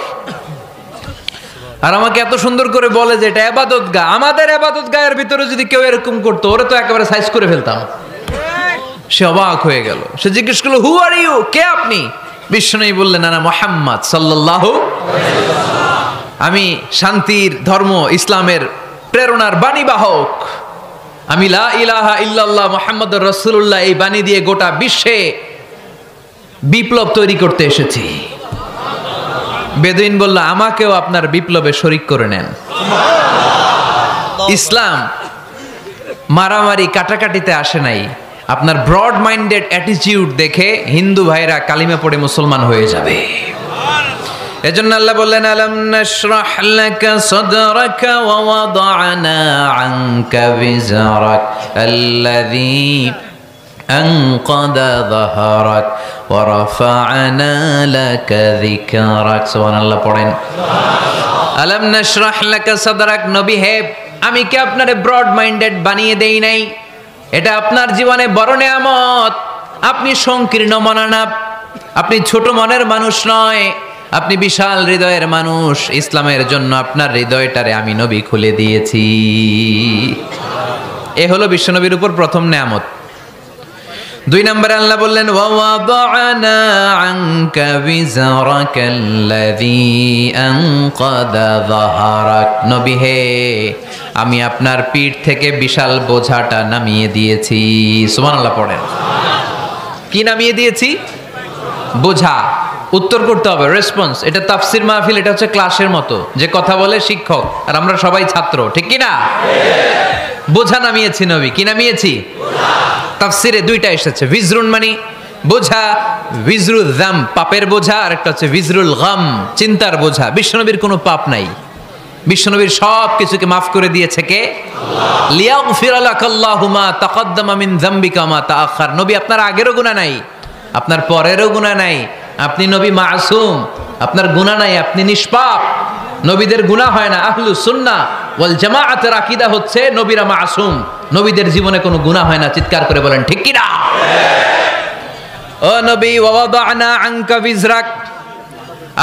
A: আর আমাকে এত সুন্দর করে বলে যে এটা ইবাদতগাহ। আমাদের ইবাদতগাহের ভিতরে যদি কেউ এরকম করতো, ওরে তো একেবারে সাইজ করে ফেলতাম। সে অবাক হয়ে গেল। সে জিজ্ঞেস করলো হু আর ইউ, কে আপনি? বিশ্বনবী বললেন আনা মুহাম্মদ সাল্লাল্লাহু আলাইহি ওয়াসাল্লাম, আমি শান্তির ধর্ম ইসলামের প্রেরণার বাণীবাহক। আমি লা ইলাহা ইল্লাল্লাহ মুহাম্মাদুর রাসূলুল্লাহ এই বাণী দিয়ে গোটা বিশ্বে বিপ্লব তৈরি করতে এসেছি। বেদুইন বলল আমাকেও আপনার বিপ্লবে শরীক করে নেন। ইসলাম মারামারি কাটাকাটিতে আসে নাই। আপনার ব্রড মাইন্ডেড অ্যাটিটিউড দেখে হিন্দু ভাইরা কালিমা পড়ে মুসলমান হয়ে যাবে। এজন্য আল্লাহ বললেন আলাম নাশরাহ লাকা সাদরাকা ওয়া ওয়াদা'না আনকা বিজরাক আল্লাযী আনকাদা যাহরাক ওয়া রাফা'না লাকা যিকরাক। সুবহানাল্লাহ পড়েন। আলাম নাশরাহ লাকা সাদরাক, নবী হে আমি কি আপনারে ব্রড মাইন্ডেড বানিয়ে দেই নাই? এটা আপনার জীবনে বড় নেয়ামত। আপনি সংকীর্ণ মনা না, আপনি ছোট মনের মানুষ নয়, আপনি বিশাল হৃদয়ের মানুষ। ইসলামের জন্য আপনার হৃদয়টারে আমি নবী খুলে দিয়েছি। এ হলো বিশ্বনবীর উপর প্রথম নেয়ামত। 2 নম্বরে আল্লাহ বললেন ওয়া ওয়াদা'না আনকা বিজরাকাল্লাযী আনকাদা যাহরাক, নবী হে আমি আপনার পিঠ থেকে বিশাল বোঝাটা নামিয়ে দিয়েছি। সুবহানাল্লাহ পড়েন। কি নামিয়ে দিয়েছি? বোঝা। উত্তর করতে হবে, রেসপন্স। এটা তাফসির মাহফিল, এটা হচ্ছে ক্লাসের মতো, যে কথা বলে শিক্ষক আর আমরা সবাই ছাত্র, ঠিক কি না? বোঝা নামিয়েছি নবী, কি নামিয়েছি? তাফসিরে দুইটা এসেছে, ভিজরুন মানে বোঝা, ভিজরুল যাম পাপের বোঝা, আর একটা হচ্ছে ভিজরুল গাম চিন্তার বোঝা। বিশ্বনবীর কোনো পাপ নাই, বিশ্বনবীর সব কিছুকে মাফ করে দিয়েছে কে? লিয়াগফির লাকাল্লাহু মা তাকদ্দামা মিন যামবিকা মা তাআখার। নবী আপনার আগেরও গুনাহ নাই, আপনার পরেরও গুনাহ নাই, আপনি নবী মাসুম, আপনার গুনাহ নাই, আপনি নিষ্পাপ। নবীদের গুনাহ হয় না। আহলুস সুন্নাহ ওয়াল জামাআতের আকীদা হচ্ছে নবীরা মাসুম, নবীদের জীবনে কোনো গুনাহ হয় না। চিৎকার করে বলেন ঠিক কি না? ও নবী, ওয়াদানা আনকা বিজরাক,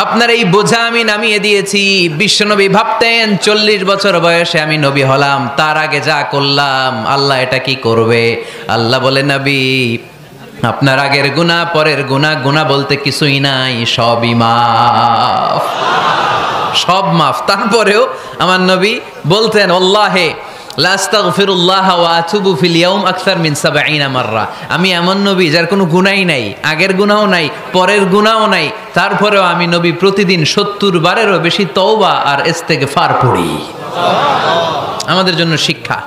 A: আপনার এই বোঝা আমি নামিয়ে দিয়েছি। বিশ্বনবী ভাবতেন 40 বছর বয়সে আমি নবী হলাম, তার আগে যা করলাম আল্লাহ এটা কি করবে? আল্লাহ বলে, নবী আপনার আগের গুনাহ, পরের গুনাহ, গুনাহ বলতে কিছুই নাই, সবই মাফ, সব মাফ। তারপরেও আমার নবী বলতেন, আল্লাহে লা আস্তাগফিরুল্লাহ ওয়া আতুবু ফিল ইয়াউম আকসার মিন 70 মাররা। আমি এমন নবী যার কোনো গুনাহই নাই, আগের গুনাহও নাই, পরের গুনাহও নাই, তারপরেও আমি নবী প্রতিদিন 70 বারেরও বেশি তওবা আর ইস্তেগফার পড়ি। আমাদের জন্য শিক্ষা।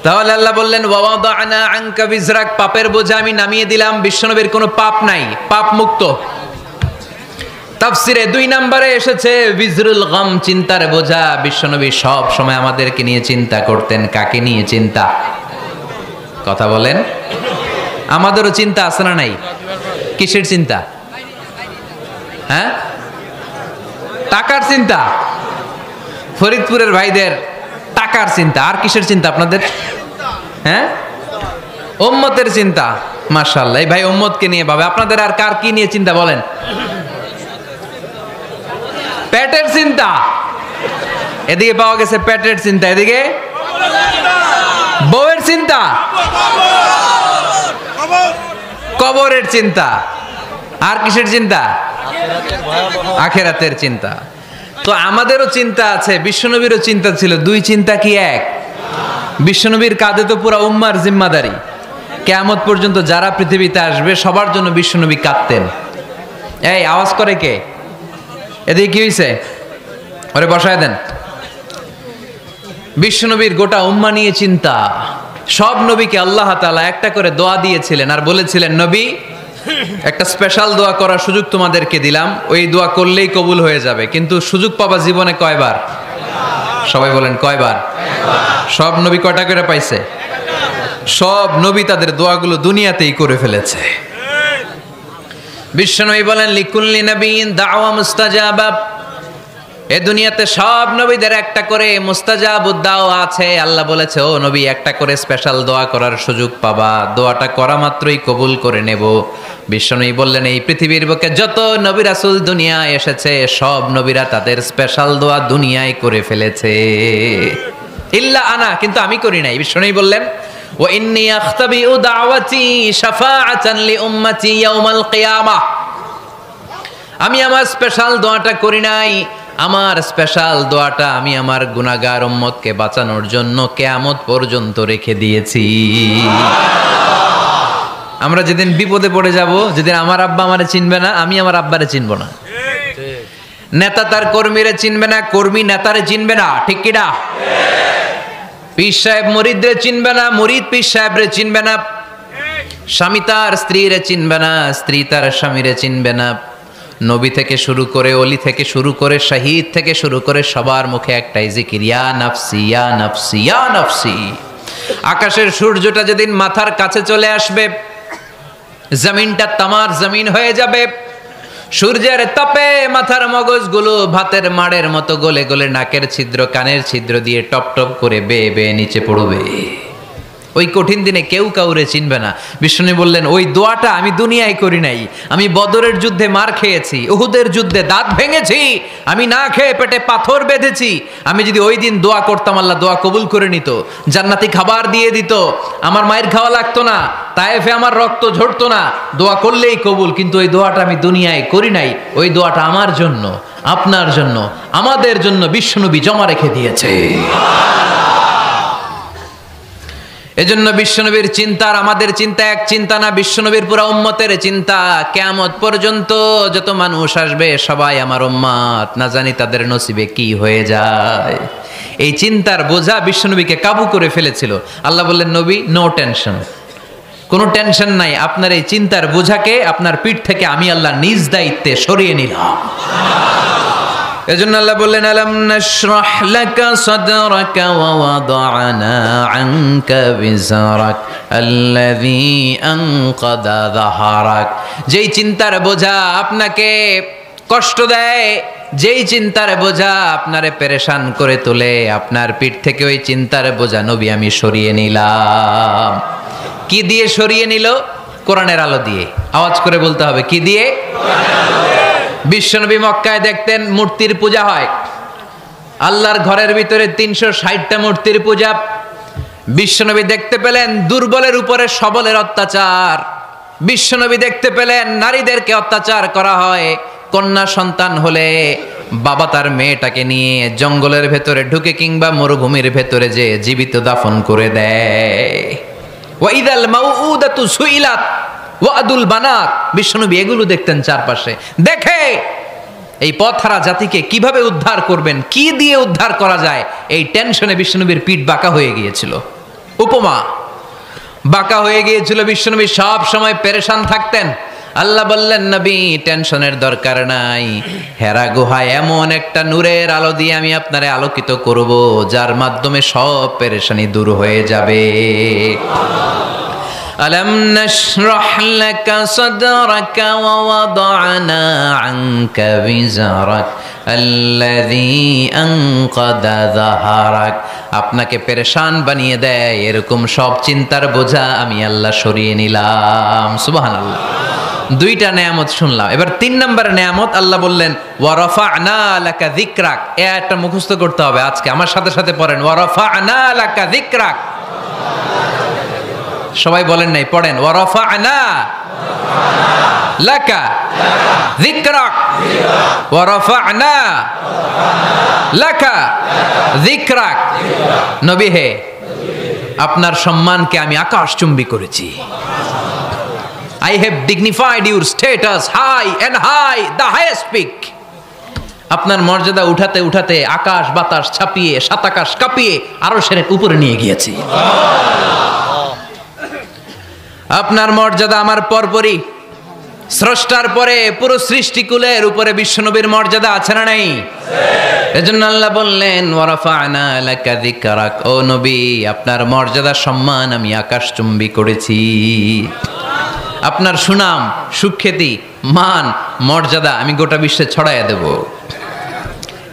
A: তাহলে আল্লাহ বললেন, ওয়াদানা আনকা বিজরাক, পাপের বোঝা আমি নামিয়ে দিলাম। বিশ্বনবীর কোনো পাপ নাই, পাপ মুক্ত। তাফসিরে 2 নম্বরে এসেছে বিজরুল গাম, চিন্তার বোঝা। বিশ্বনবী সব সময় আমাদেরকে নিয়ে চিন্তা করতেন। কাকে নিয়ে চিন্তা? কথা বলেন। আমাদেরও চিন্তা আছে না নাই? কিসের চিন্তা? হ্যাঁ, টাকার চিন্তা। ফরিদপুরের ভাইদের টাকার চিন্তা। আর কিসের চিন্তা আপনাদের? হ্যাঁ, উম্মতের চিন্তা। মাশাআল্লাহ, এই ভাই উম্মতকে নিয়ে ভাবে। আপনাদের আর কার কি নিয়ে চিন্তা বলেন? পেটের চিন্তা। এদিকে পাওয়া গেছে পেটের চিন্তা, এদিকে বউয়ের চিন্তা, কবরের চিন্তা। আর কিসের চিন্তা? আখিরাতের চিন্তা। তো আমাদেরও চিন্তা আছে, বিশ্বনবীরও চিন্তা ছিল। 2 চিন্তা কি এক? বিশ্বনবীর কাঁধে তো পুরা উম্মার জিম্মাদারি। কিয়ামত পর্যন্ত যারা পৃথিবীতে আসবে সবার জন্য বিশ্বনবী কাঁদতেন। এই আওয়াজ করে কে? এদিকে কি হয়েছে? ওরে বসায় দেন। বিশ্বনবীর গোটা উম্মা নিয়ে চিন্তা। সব নবীকে আল্লাহ তাআলা একটা করে দোয়া দিয়েছিলেন আর বলেছিলেন, নবী একটা স্পেশাল দোয়া করার সুযোগ তোমাদেরকে দিলাম, ওই দোয়া করলেই কবুল হয়ে যাবে। কিন্তু সুযোগ পাবা জীবনে কয়বার? সবাই বলেন কয়বার? সব নবী কয়টা করে পাইছে? সব নবী তাদের দোয়াগুলো দুনিয়াতেই করে ফেলেছে। বিশ্বনবী বলেন, লিকুল্লি নবিয়্যিন দাওয়া মুস্তাজাবা। এ দুনিয়াতে সব নবীদের একটা করে মুস্তাজাবুদ দাওয়া আছে। আল্লাহ বলেছে, ও নবী একটা করে স্পেশাল দোয়া করার সুযোগ পাবা, দোয়াটা করা মাত্রই কবুল করে নেব। বিশ্বনবী বললেন, এই পৃথিবীর বুকে যত নবী রাসূল দুনিয়ায় এসেছে সব নবীরা তাদের স্পেশাল দোয়া দুনিয়ায় করে ফেলেছে, ইল্লা আনা, কিন্তু আমি করি নাই। বিশ্বনবী বললেন, ওয়া ইন্নী আখতাবিউ দাওয়াতি শাফাআতান লি উম্মতি ইয়াউমাল কিয়ামাহ। আমি আমার স্পেশাল দোয়াটা করি নাই। আমার স্পেশাল দোয়াটা আমি আমার গুনাহগার উম্মতকে বাঁচানোর জন্য কিয়ামত পর্যন্ত রেখে দিয়েছি। আমরা যেদিন বিপদে পড়ে যাব, যেদিন আমার আব্বা আমারে চিনবে না, আমি আমার আব্বারে চিনব না, নেতা তার কর্মীরে চিনবে না, কর্মী নেতারে চিনবে না, ঠিক কি না? পীর সাহেব মুরিদরে চিনবে না, মুরিদ পীর সাহেবরে চিনবে না, স্বামী তার স্ত্রীরে চিনবে না, স্ত্রী তার স্বামীরে চিনবে না। নবী থেকে শুরু করে, অলি থেকে শুরু করে, শহীদ থেকে শুরু করে সবার মুখে একটাই জিকির, ইয়া নাফসি ইয়া নাফসি ইয়া নাফসি। আকাশের সূর্যটা যেদিন মাথার কাছে চলে আসবে, জমিনটা তামার জমিন হয়ে যাবে। সূর্যের তাপে মাথার মগজগুলো ভাতের মাড়ের মতো গলে গলে নাকের ছিদ্র, কানের ছিদ্র দিয়ে টপ টপ করে বেয়ে বেয়ে নিচে পড়বে। ওই কঠিন দিনে কেউ কাউরে চিনবে না। বিষ্ণু বললেন, ওই দোয়াটা আমি দুনিয়ায় করি নাই। আমি বদরের যুদ্ধে মার খেয়েছি, উহুদের যুদ্ধে দাঁত ভেঙেছি, আমি না খেয়ে পেটে পাথর বেঁধেছি। আমি যদি ওই দিন দোয়া করতাম, আল্লাহ দোয়া কবুল করে নিত, জান্নাতি খাবার দিয়ে দিত, আমার মায়ের খাওয়া লাগতো না, তায়েফে আমার রক্ত ঝরতো না, দোয়া করলেই কবুল। কিন্তু ওই দোয়াটা আমি দুনিয়ায় করি নাই। ওই দোয়াটা আমার জন্য, আপনার জন্য, আমাদের জন্য বিশ্বনবী জমা রেখে দিয়েছে। এজন্য বিশ্বনবীর চিন্তা আর আমাদের চিন্তা এক চিন্তা না, বিশ্বনবীর পুরা উম্মতের চিন্তা। কিয়ামত পর্যন্ত যত মানুষ আসবে সবাই আমার উম্মত, না জানি তাদের নসিবে কি হয়ে যায়। এই চিন্তার বোঝা বিশ্বনবীকে কাবু করে ফেলেছিল। আল্লাহ বললেন, নবী নো টেনশন, কোনো টেনশন নাই, আপনার এই চিন্তার বোঝাকে আপনার পিঠ থেকে আমি আল্লাহ নিজ দায়িত্বে সরিয়ে নিলাম। এজন্য আল্লাহ বললেন, আলাম নাশরাহ লাকা সাদরাকা ওয়া ওয়াদা'না আনকা বিজরাক আল্লাযী আনকাদা যাহরাক। যেই চিন্তার বোঝা আপনাকে কষ্ট দেয়, যেই চিন্তার বোঝা আপনারে পেরেশান করে তোলে, আপনার পিঠ থেকে ওই চিন্তার বোঝা নবী আমি সরিয়ে নিলাম। কি দিয়ে সরিয়ে নিল? কোরআনের আলো দিয়ে। আওয়াজ করে বলতে হবে, কি দিয়ে? বিশ্বনবী মক্কায় দেখতেন মূর্তির পূজা হয়, আল্লাহর ঘরের ভিতরে 360টা মূর্তির পূজা। বিশ্বনবী দেখতে পেলেন দুর্বলের উপরে সবলের অত্যাচার। বিশ্বনবী দেখতে পেলেন নারীদেরকে অত্যাচার করা হয়। কন্যা সন্তান হলে বাবা তার মেয়েটাকে নিয়ে জঙ্গলের ভেতরে ঢুকে কিংবা মরুভূমির ভেতরে যে জীবিত দাফন করে দেয়। ওয়াইদাল মাউউদাতু সুইলাত ওয়াদুল বানাত। বিশ্বনবী এগুলো দেখতেন চারপাশে। দেখে এই পথহারা জাতিকে কিভাবে উদ্ধার করবেন, কি দিয়ে উদ্ধার করা যায়, এই টেনশনে বিশ্বনবীর পিঠ বাঁকা হয়ে গিয়েছিল। উপমা বাঁকা হয়ে গিয়েছিল। বিশ্বনবী সব সময় পেরেশান থাকতেন। আল্লাহ বললেন, নবী টেনশনের দরকার নাই, হেরা গুহায় এমন একটা নূরের আলো দিয়ে আমি আপনারে আলোকিত করব, যার মাধ্যমে সব পেরেশানি দূর হয়ে যাবে। আলাম নাশরাহ লাকা সাদরাকা ওয়া ওয়াদা'না আনকা বিজরাক আল্লাযী আনকাদা যাহরাক। আপনাকে পেরেশান বানিয়ে দেয় এরকম সব চিন্তার বোঝা আমি আল্লাহ সরিয়ে নিলাম। সুবহানাল্লাহ। দুইটা নেয়ামত শুনলাম, এবার 3 নম্বরের নেয়ামত আল্লাহ বললেন, ওয়া রাফা'না লাকা যিকরাক। এটা মুখস্থ করতে হবে আজকে, আমার সাথে সাথে পড়েন, ওয়া রাফা'না লাকা যিকরাক। সবাই বলেন নাই, পড়েন, ওয়া রাফা'না লাকা যিকরাক ওয়া রাফা'না লাকা যিকরাক। নবী হে, আপনার সম্মানকে আমি আকাশচুম্বী করেছি। I have dignified your status high and high, the highest peak. আপনার মর্যাদা উঠাতে উঠাতে আকাশ বাতাস ছাপিয়ে সাত আকাশ কাঁপিয়ে আরো সেরের উপরে নিয়ে গিয়েছি। আপনার মর্যাদা আমার পরপরই, স্রষ্টার পরে পুরো সৃষ্টিকুলের উপরে বিশ্বনবীর মর্যাদা আছে না নাই? এজন্য আল্লাহ বললেন, ওয়া রাফা'না লাকা যিকরাক। ও নবী, আপনার মর্যাদা সম্মান আমি আকাশচুম্বী করেছি। আপনার সুনাম সুখ্যাতি মান মর্যাদা আমি গোটা বিশ্বে ছড়াইয়া দেব।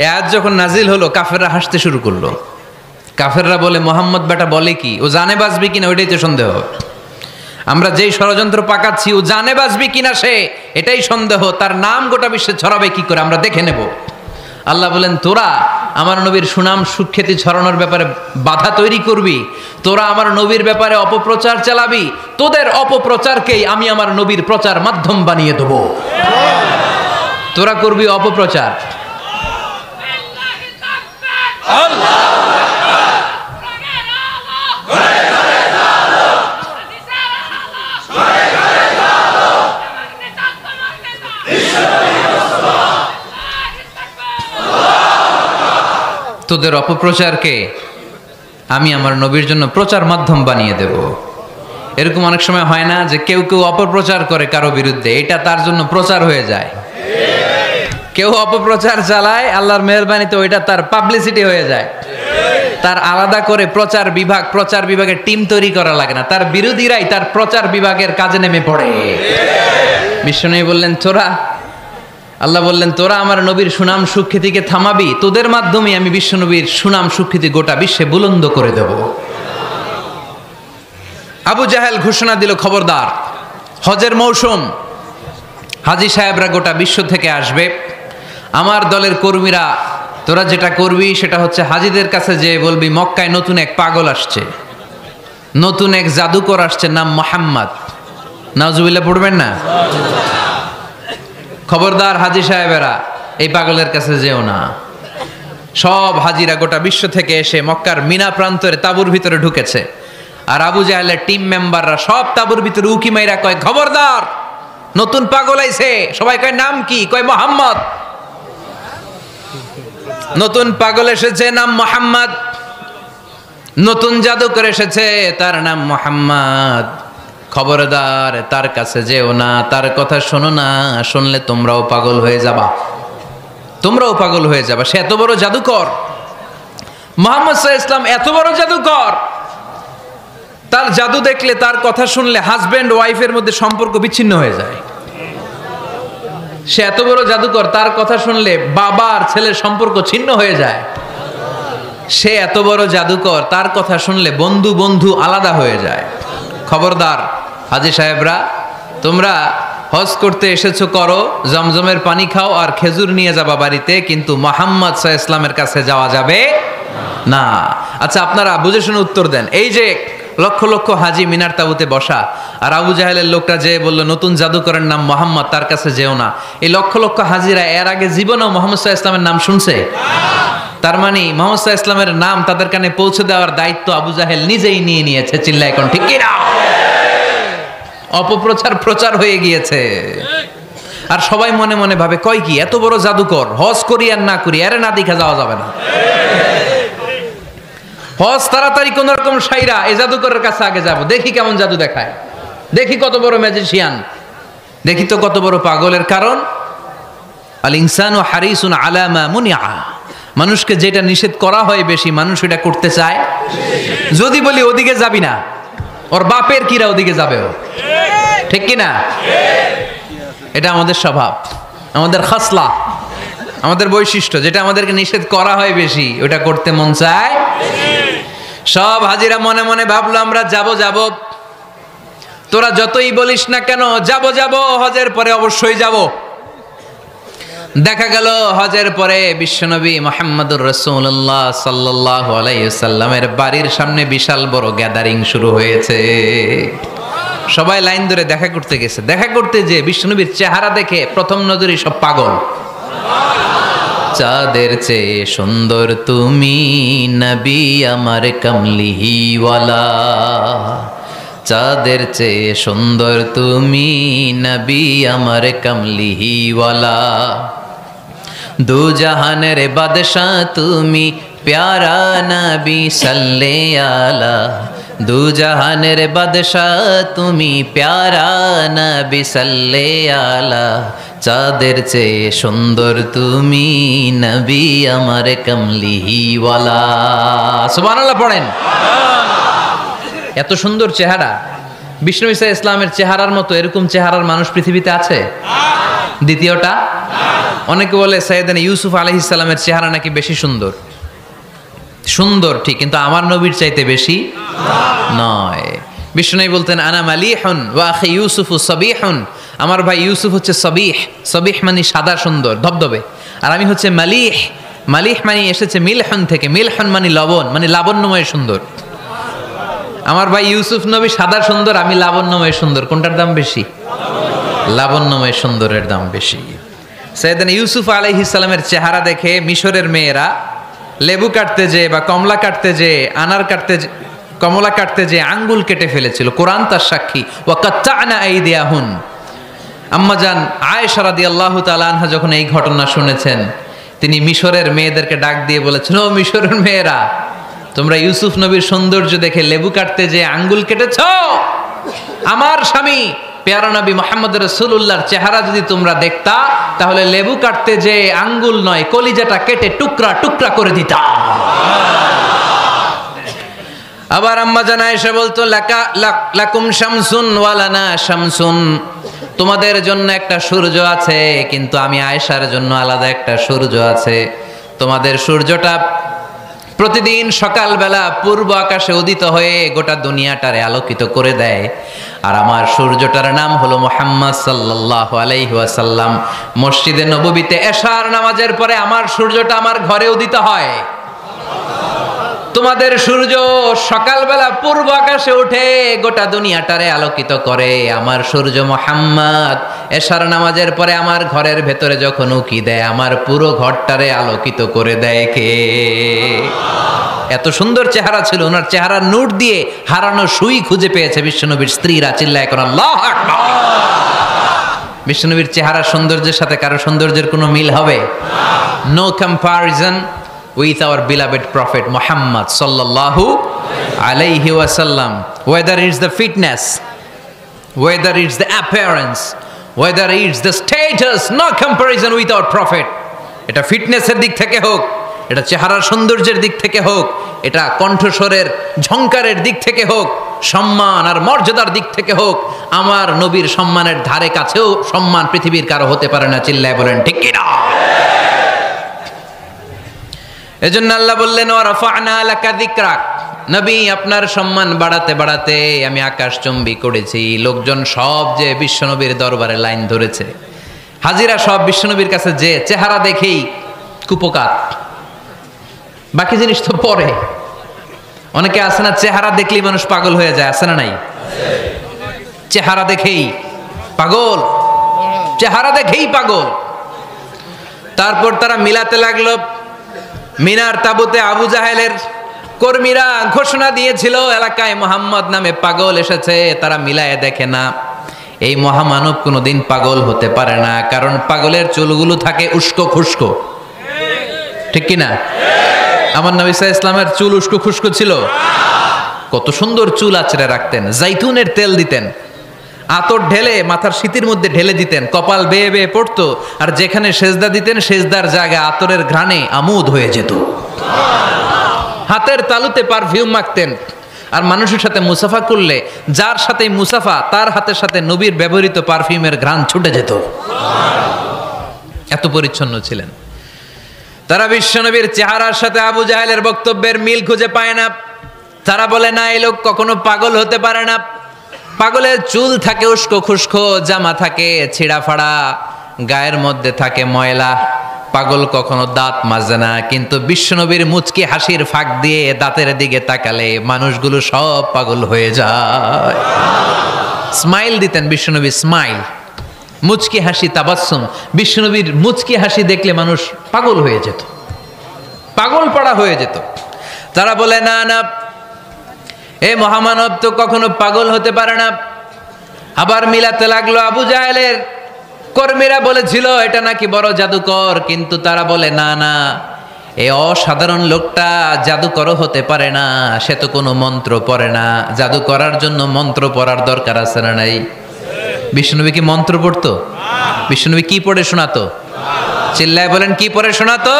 A: এ আয়াত যখন নাজিল হলো, কাফেররা হাসতে শুরু করলো। কাফেররা বলে, মোহাম্মদ বেটা বলে কি, ও জানে বাঁচবি কিনা ওইটাই তো সন্দেহ। আমরা যেই ষড়যন্ত্র পাকাচ্ছি ও জানে বাঁচবি কিনা সে এটাই সন্দেহ, তার নাম গোটা বিশ্বে ছড়াবে কি করে আমরা দেখে নেব। আল্লাহ বলেন, তোরা আমার নবীর সুনাম সুখ্যাতি ছড়ানোর ব্যাপারে বাধা তৈরি করবি, তোরা আমার নবীর ব্যাপারে অপপ্রচার চালাবি, তোদের অপপ্রচারকেই আমি আমার নবীর প্রচার মাধ্যম বানিয়ে দেব। তোরা করবি অপপ্রচার। তোদের অপপ্রচারকে আমি আমার নবীর জন্য প্রচার মাধ্যম বানিয়ে দেব। এরকম অনেক সময় হয় না যে কেউ কেউ অপপ্রচার করে কারো বিরুদ্ধে, এটা তার জন্য প্রচার হয়ে যায়। কেউ অপপ্রচার চালায়, আল্লাহর মেহেরবানিতে ওইটা তার পাবলিসিটি হয়ে যায়। তার আলাদা করে প্রচার বিভাগের টিম তৈরি করা লাগে না, তার বিরোধীরাই তার প্রচার বিভাগের কাজে নেমে পড়ে। বিশ্বনবী বললেন, আল্লাহ বললেন, তোরা আমার নবীর সুনাম সুখ্যাতিকে থামাবি, তোদের মাধ্যমে আমি বিশ্বনবীর সুনাম সুখ্যাতি গোটা বিশ্বে বুলন্দ করে দেব। আবু জাহেল ঘোষণা দিল, খবরদার, হজের মৌসুম, হাজী সাহেবরা গোটা বিশ্ব থেকে আসবে, আমার দলের কর্মীরা তোরা যেটা করবি সেটা হচ্ছে হাজীদের কাছে যে বলবি মক্কায় নতুন এক পাগল আসছে, নতুন এক জাদুকর আসছে, নাম মুহাম্মদ। নাউজুবিল্লাহ পড়বেন না? খবরদার হাজী সাহেবেরা, এই পাগলের কাছে যেও না। সব হাজিরা গোটা বিশ্ব থেকে এসে মক্কার মিনা প্রান্তরে তাঁবুর ভিতরে ঢুকেছে। আর আবু জাহেলের টিম মেম্বাররা সব তাবুর ভিতরে উকি মাইরা কয়, খবরদার, নতুন পাগল আইছে। সবাই কয়, নাম কি? কয়, মোহাম্মদ। নতুন পাগল এসেছে, নাম মোহাম্মদ। নতুন জাদুকর এসেছে, তার নাম মোহাম্মদ। খবরদার, তার কাছে যেও না, তার কথা শোনো না, শুনলে তোমরাও পাগল হয়ে যাবা, তোমরাও পাগল হয়ে যাবা। সে এত বড় জাদুকর, মুহাম্মদ সাল্লাল্লাহু আলাইহি ওয়াসাল্লাম এত বড় জাদুকর। তার জাদু দেখলে, তার কথা শুনলে হাজবেন্ড ওয়াইফের মধ্যে সম্পর্ক বিচ্ছিন্ন হয়ে যায়। সে এত বড় জাদুকর, তার কথা শুনলে বাবা আর ছেলের সম্পর্ক ছিন্ন হয়ে যায়। সে এত বড় জাদুকর, তার কথা শুনলে বন্ধু বন্ধু আলাদা হয়ে যায়। খবরদার হাজী সাহেবরা, তোমরা হজ করতে এসেছো, করো, জমজমের পানি খাও আর খেজুর নিয়ে যাবা বাড়িতে, কিন্তু মুহাম্মদ সাল্লাল্লাহু আলাইহি ওয়াসাল্লামের কাছে যাওয়া যাবে না। আচ্ছা, আপনারা বুঝে শুনে উত্তর দেন। এই যে লক্ষ লক্ষ হাজি মিনার তাবুতে বসা, আর আবু জাহেলের লোকটা যে বলল নতুন জাদুকরের নাম মোহাম্মদ, তার কাছে যেও না, এই লক্ষ লক্ষ হাজিরা এর আগে জীবনেও মুহাম্মদ সাল্লাল্লাহু আলাইহি ওয়াসাল্লামের নাম শুনছে? তার মানে মুহাম্মদ সাল্লাল্লাহু আলাইহি ওয়াসাল্লামের নাম তাদের কানে পৌঁছে দেওয়ার দায়িত্ব আবু জাহেল নিজেই নিয়ে নিয়েছে। চিল্লায় কোন ঠিক কি না? অপপ্রচার প্রচার হয়ে গিয়েছে। আর সবাই মনে মনে ভাবে, কয় কি, এত বড় জাদুকর, হজ করি আর না করি, এর না দেখা যাওয়া যাবে না। হজ তাড়াতাড়ি কোন রকম সাইরা এই জাদুকরের কাছে আগে যাব, দেখি কেমন জাদু দেখায়, দেখি কত বড় ম্যাজিশিয়ান, দেখি তো কত বড় পাগলের। কারণ আল ইনসানু হারিসুন আলা মা মুনিআ, মানুষকে যেটা নিষেধ করা হয় বেশি, মানুষ এটা করতে চায়। যদি বলি ওদিকে যাবি না, ওর বাপের কিরা ওদিকে যাবে, ও ঠিক কি না? এটা আমাদের স্বভাব, আমাদের খাসলা, আমাদের বৈশিষ্ট্য। যেটা আমাদেরকে নিষেধ করা হয় বেশি, ওটা করতে মন চায়। সব হাজিরা মনে মনে ভাবলো, আমরা যাব যাব, তোরা যতই বলিস না কেন যাব যাব, হজের পরে অবশ্যই যাব। দেখা গেল হজের পরে বিশ্বনবী মুহাম্মদুর রাসূলুল্লাহ সাল্লাল্লাহু আলাইহি ওয়াসাল্লামের বাড়ির সামনে বিশাল বড় গ্যাদারিং শুরু হয়েছে। সবাই লাইন ধরে দেখা করতে গেছে। দেখা করতে যে বিশ্বনবীর চেহারা দেখে প্রথম নজরে সব পাগল। চাঁদের চেয়ে সুন্দর তুমি নবী আমার কামলিওয়ালা, চাঁদের চেয়ে সুন্দর তুমি নবী আমার কামলিওয়ালা, দু জাহানের বাদশাহ তুমি প্যারা নবী সাল্লে আলা, দু জাহানের বাদশাহ তুমি প্যারা নবী সাল্লে আলা, চাঁদের চেয়ে সুন্দর তুমি নবী আমার কামলিওয়ালা। সুবহানাল্লাহ পড়েন। এত সুন্দর চেহারা, বিষ্ণু ঈসা ইসলামের চেহারার মতো এরকম চেহারার মানুষ পৃথিবীতে আছে? দ্বিতীয়টা, অনেকে বলে সাইয়েদনা ইউসুফ আলাইহিস সালামের চেহারা নাকি বেশি সুন্দর। সুন্দর ঠিক, কিন্তু আমার নবীর চাইতে বেশি নয়। বিষ্ণু বলতেন, আনা মালিহুন ওয়া আখি ইউসুফু সাবিহুন, আমার ভাই ইউসুফ হচ্ছে সাবিহ, সাবিহ মানে সাদা সুন্দর ধবধবে, আর আমি হচ্ছে মালিহ, মালিহ মানে এসেছে মিলহন থেকে, মিলহন মানে লবণ, মানে লাবণ্যময় সুন্দর। আমার ভাই ইউসুফ নবী সাদা সুন্দর, আমি লাবণ্যময় সুন্দর। কোনটার দাম বেশি? লাবণ্যময় সুন্দরের দাম বেশি। সাইয়েদনা ইউসুফ আলাইহিস সালামের চেহারা দেখে মিশরের মেয়েরা লেবু কাটতে যে বা কমলা কাটতে যে, আনার কাটতে, কমলা কাটতে যে আঙ্গুল কেটে ফেলেছিল। কোরআন তার সাক্ষী। ওয়া কাত্তা'না আইদিয়াহুন। আম্মাজান আয়েশা রাদিয়াল্লাহু তাআলা আনহা যখন এই ঘটনা শুনেছেন, তিনি মিশরের মেয়েদেরকে ডাক দিয়ে বলেছেন, ও মিশরের মেয়েরা, তোমরা ইউসুফ নবীর সৌন্দর্য দেখে লেবু কাটতে যে আঙ্গুল কেটেছ, আমার স্বামী পেয়ারা নবী মুহাম্মদ রাসূলুল্লাহর চেহারা যদি তোমরা দেখতা, তাহলে লেবু কাটতে যে আঙ্গুল নয়, কলিজাটা কেটে টুকরা টুকরা করে দিতা। আবার আম্মা জান আয়েশা বলতো, লাকুম শামসুন ওয়া লানা শামসুন, তোমাদের জন্য একটা সূর্য আছে, কিন্তু আমি আয়েশার জন্য আলাদা একটা সূর্য আছে। তোমাদের সূর্যটা প্রতিদিন সকালবেলা পূর্ব আকাশে উদিত হয়ে গোটা দুনিয়াটারে আলোকিত করে দেয়, আর আমার সূর্যটার নাম হলো মুহাম্মদ সাল্লাল্লাহু আলাইহি ওয়াসাল্লাম। মসজিদে নববীতে এশার নামাজের পরে আমার সূর্যটা আমার ঘরে উদিত হয়। তোমাদের সূর্য সকালবেলা পূর্ব আকাশে উঠে গোটা দুনিয়াটারে আলোকিত করে, আমার সূর্য মুহাম্মদ এশার নামাজের পরে আমার ঘরের ভেতরে যখন উকি দেয়, আমার পুরো ঘরটারে আলোকিত করে দেয় কে? এত সুন্দর চেহারা ছিল, ওনার চেহারার নূর দিয়ে হারানো সুই খুঁজে পেয়েছে বিশ্বনবীর স্ত্রীরা। চিল্লায় কোন আল্লাহু আকবার। বিশ্বনবীর চেহারার সৌন্দর্যের সাথে কারো সৌন্দর্যের কোনো মিল হবে? No comparison with our beloved prophet Muhammad সাল্লাল্লাহু আলাইহি ওয়াসাল্লাম। Whether it's the fitness, whether it's the appearance, whether it's the status, no comparison with our prophet. এটা ফিটনেসের দিক থেকে হোক, এটা চেহারার সৌন্দর্যের দিক থেকে হোক, এটা কণ্ঠস্বরের ঝংকারের দিক থেকে হোক, সম্মান আর মর্যাদার দিক থেকে হোক, আমার নবীর সম্মানের ধারে কাছেও সম্মান পৃথিবীর কারো হতে পারে না। চিল্লায় বলেন ঠিক কি না? এজন্য আল্লাহ বললেন ওয়া রাফা'না লাকা যিকরাক, নবী আপনার সম্মান বাড়াতে বাড়াতে আমি আকাশচুম্বী করেছি। লোকজন সব যে বিশ্বনবীর দরবারে লাইন ধরেছে, হাজিরা সব বিশ্বনবীর কাছে, যে চেহারা দেখেই কুপকাত, বাকি জিনিস তো পরে। অনেকে আছে না, চেহারা দেখলেই মানুষ পাগল হয়ে যায়, আছে না নাই? চেহারা দেখেই পাগল, চেহারা দেখেই পাগল। তারপর তারা মিলাতে লাগলো। মিনার তাবুতে আবু জাহেলের কর্মীরা ঘোষণা দিয়েছিল এলাকায় মুহাম্মদ নামে পাগল এসেছে। তারা মিলায়ে দেখে না, এই মহামানব কোনোদিন পাগল হতে পারে না, কারণ পাগলের চুলগুলো থাকে উস্কো খুস্কো, ঠিক কিনা? আমার নবী সাল্লাল্লাহু আলাইহি ইসলামের চুল উস্কো খুস্কো ছিল। কত সুন্দর চুল আঁচড়ে রাখতেন, জাইতুনের তেল দিতেন, আতর ঢেলে মাথার শীতির মধ্যে ঢেলে দিতেন, কপাল বেয়ে বেয়ে পড়তো, আর যেখানে সেজদা দিতেন সেজদার জায়গা আতরের ঘ্রাণে আমোদ হয়ে যেত। হাতের তালুতে পারফিউম মাখতেন, আর মানুষের সাথে মুসাফা করলে যার সাথে মুসাফা তার হাতের সাথে নবীর ব্যবহৃত পারফিউমের ঘ্রাণ ছুটে যেত। এত পরিচ্ছন্ন ছিলেন তারা। বিশ্বনবীর চেহারার সাথে আবু জাহেলের বক্তব্যের মিল খুঁজে পায় না। তারা বলে না, এই লোক কখনো পাগল হতে পারে না। পাগলের চুল থাকে উস্কো খুস্কো, জামা থাকে ছিঁড়া ফাড়া, গায়ের মধ্যে থাকে ময়লা। পাগল কখনো দাঁত মাজে না, কিন্তু বিশ্বনবীর মুচকি হাসির ফাঁক দিয়ে দাঁতের দিকে তাকালে মানুষগুলো সব পাগল হয়ে যায়। স্মাইল দিতেন বিশ্বনবী, স্মাইল, মুচকি হাসি, তাবাসসুম। বিশ্বনবীর মুচকি হাসি দেখলে মানুষ পাগল হয়ে যেত, পাগল পাড়া হয়ে যেত। তারা বলে না না, এ মহামানব তো কখনো পাগল হতে পারে না। আবার মিলাতে লাগলো। আবু জাহেলের কর্মীরা বলেছিল এটা নাকি বড় জাদুকর, কিন্তু তারা বলে না না, এই অসাধারণ লোকটা জাদুকরও হতে পারে না, সে তো কোনো মন্ত্র পড়ে না। জাদু করার জন্য মন্ত্র পড়ার দরকার আছে না নাই? বিষ্ণুনবী কি মন্ত্র পড়তো? বিষ্ণুনবী কি পড়ে শোনাতো? চিল্লায় বলেন, কি পড়ে শোনাতো?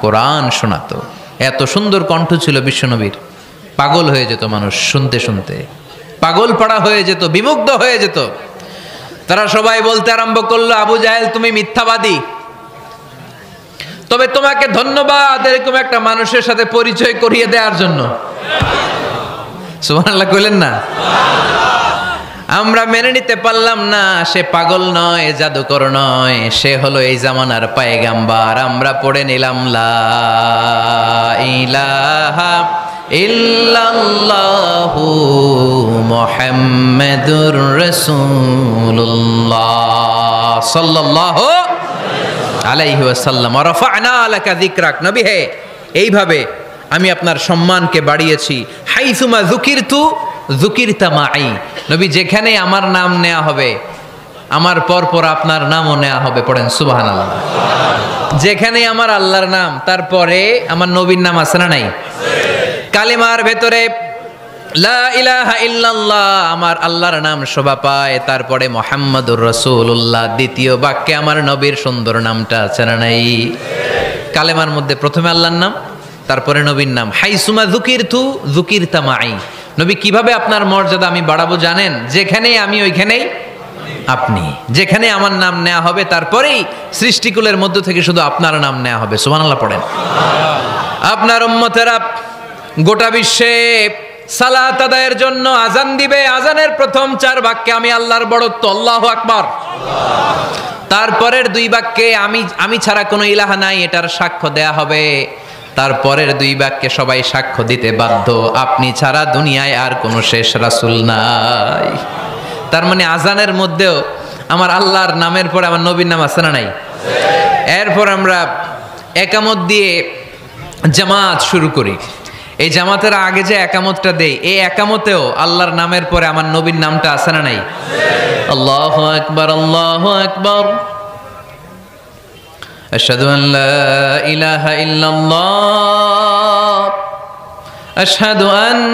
A: কোরআন শোনাতো। এত সুন্দর কণ্ঠ ছিল বিশ্বনবীর, পাগল হয়ে যেত মানুষ শুনতে শুনতে, পাগল পাড়া হয়ে যেত, বিমুগ্ধ হয়ে যেত। তারা সবাই বলতে আরম্ভ করলো, আবু জাহেল তুমি মিথ্যাবাদী, তবে তোমাকে ধন্যবাদ এরকম একটা মানুষের সাথে পরিচয় করিয়ে দেওয়ার জন্য। সুবহানাল্লাহ কইলেন না? আমরা মেনে নিতে পারলাম না সে পাগল নয়, জাদুকর নয়, সে হলো এই জামানার পয়গাম্বার। আমরা পড়ে নিলাম লা ইলাহা ইল্লাল্লাহু মুহাম্মাদুর রাসূলুল্লাহ সাল্লাল্লাহু আলাইহি ওয়াসাল্লাম। ওয়া রাফা'না লাকা যিকরাক, নবী হে এইভাবে আমি আপনার সম্মানকে বাড়িয়েছি। হাইসুমা যুকিরতু যুকিরতা মাই, নবী যেখানে আমার নাম নেওয়া হবে আমার পর পর আপনার নামও নেওয়া হবে। পড়েন সুবহানাল্লাহ। যেখানে আমার আল্লাহর নাম, তারপরে আমার নবীর নাম আছে না নাই? কালেমার ভেতরে লা ইলাহা ইল্লাল্লাহ আমার আল্লাহর নাম শোভা পায়, তারপরে মুহাম্মাদুর রাসূলুল্লাহ দ্বিতীয় বাক্যে আমার নবীর সুন্দর নামটা আছে না নাই? কালেমার মধ্যে প্রথমে আল্লাহর নাম, তারপরে নবীর নাম। হাইসুমা যুকিরতু যুকিরতা মাই, নবী কিভাবে আপনার মর্যাদা আমি বাড়াবো জানেন? যেখানেই আমি ওইখানেই আপনি, যেখানে আমার নাম নেওয়া হবে তারপরেই সৃষ্টিকুলের মধ্য থেকে শুধু আপনার নাম নেওয়া হবে। সুবহানাল্লাহ পড়েন। আপনার উম্মতেরা গোটা বিশ্বে সালাত আদায়ের জন্য আজান দিবে, আজানের প্রথম 4 বাক্যে আমি আল্লাহর বড়ত্ব, আল্লাহু আকবার। তারপরের 2 বাক্যে আমি ছাড়া কোনো ইলাহা নাই, এটার সাক্ষ্য দেয়া হবে। তারপরের 2 বাক্যে সবাই সাক্ষ্য দিতে বাধ্য, আপনি ছাড়া দুনিয়ায় আর কোনো শেষ রাসূল নাই। তার মানে আজানের মধ্যেও আমার আল্লাহর নামের পরে আমার নবীর নাম আছে না নাই? এরপর আমরা একামত দিয়ে জামাত শুরু করি। এই জামাতের আগে যে একামতটা দেই, এই একামতেও আল্লাহর নামের পরে আমার নবীর নামটা আছে না নাই? আল্লাহু আকবার, আল্লাহু আকবার। আশহাদু আন লা ইলাহা ইল্লাল্লাহ, আশহাদু আন্না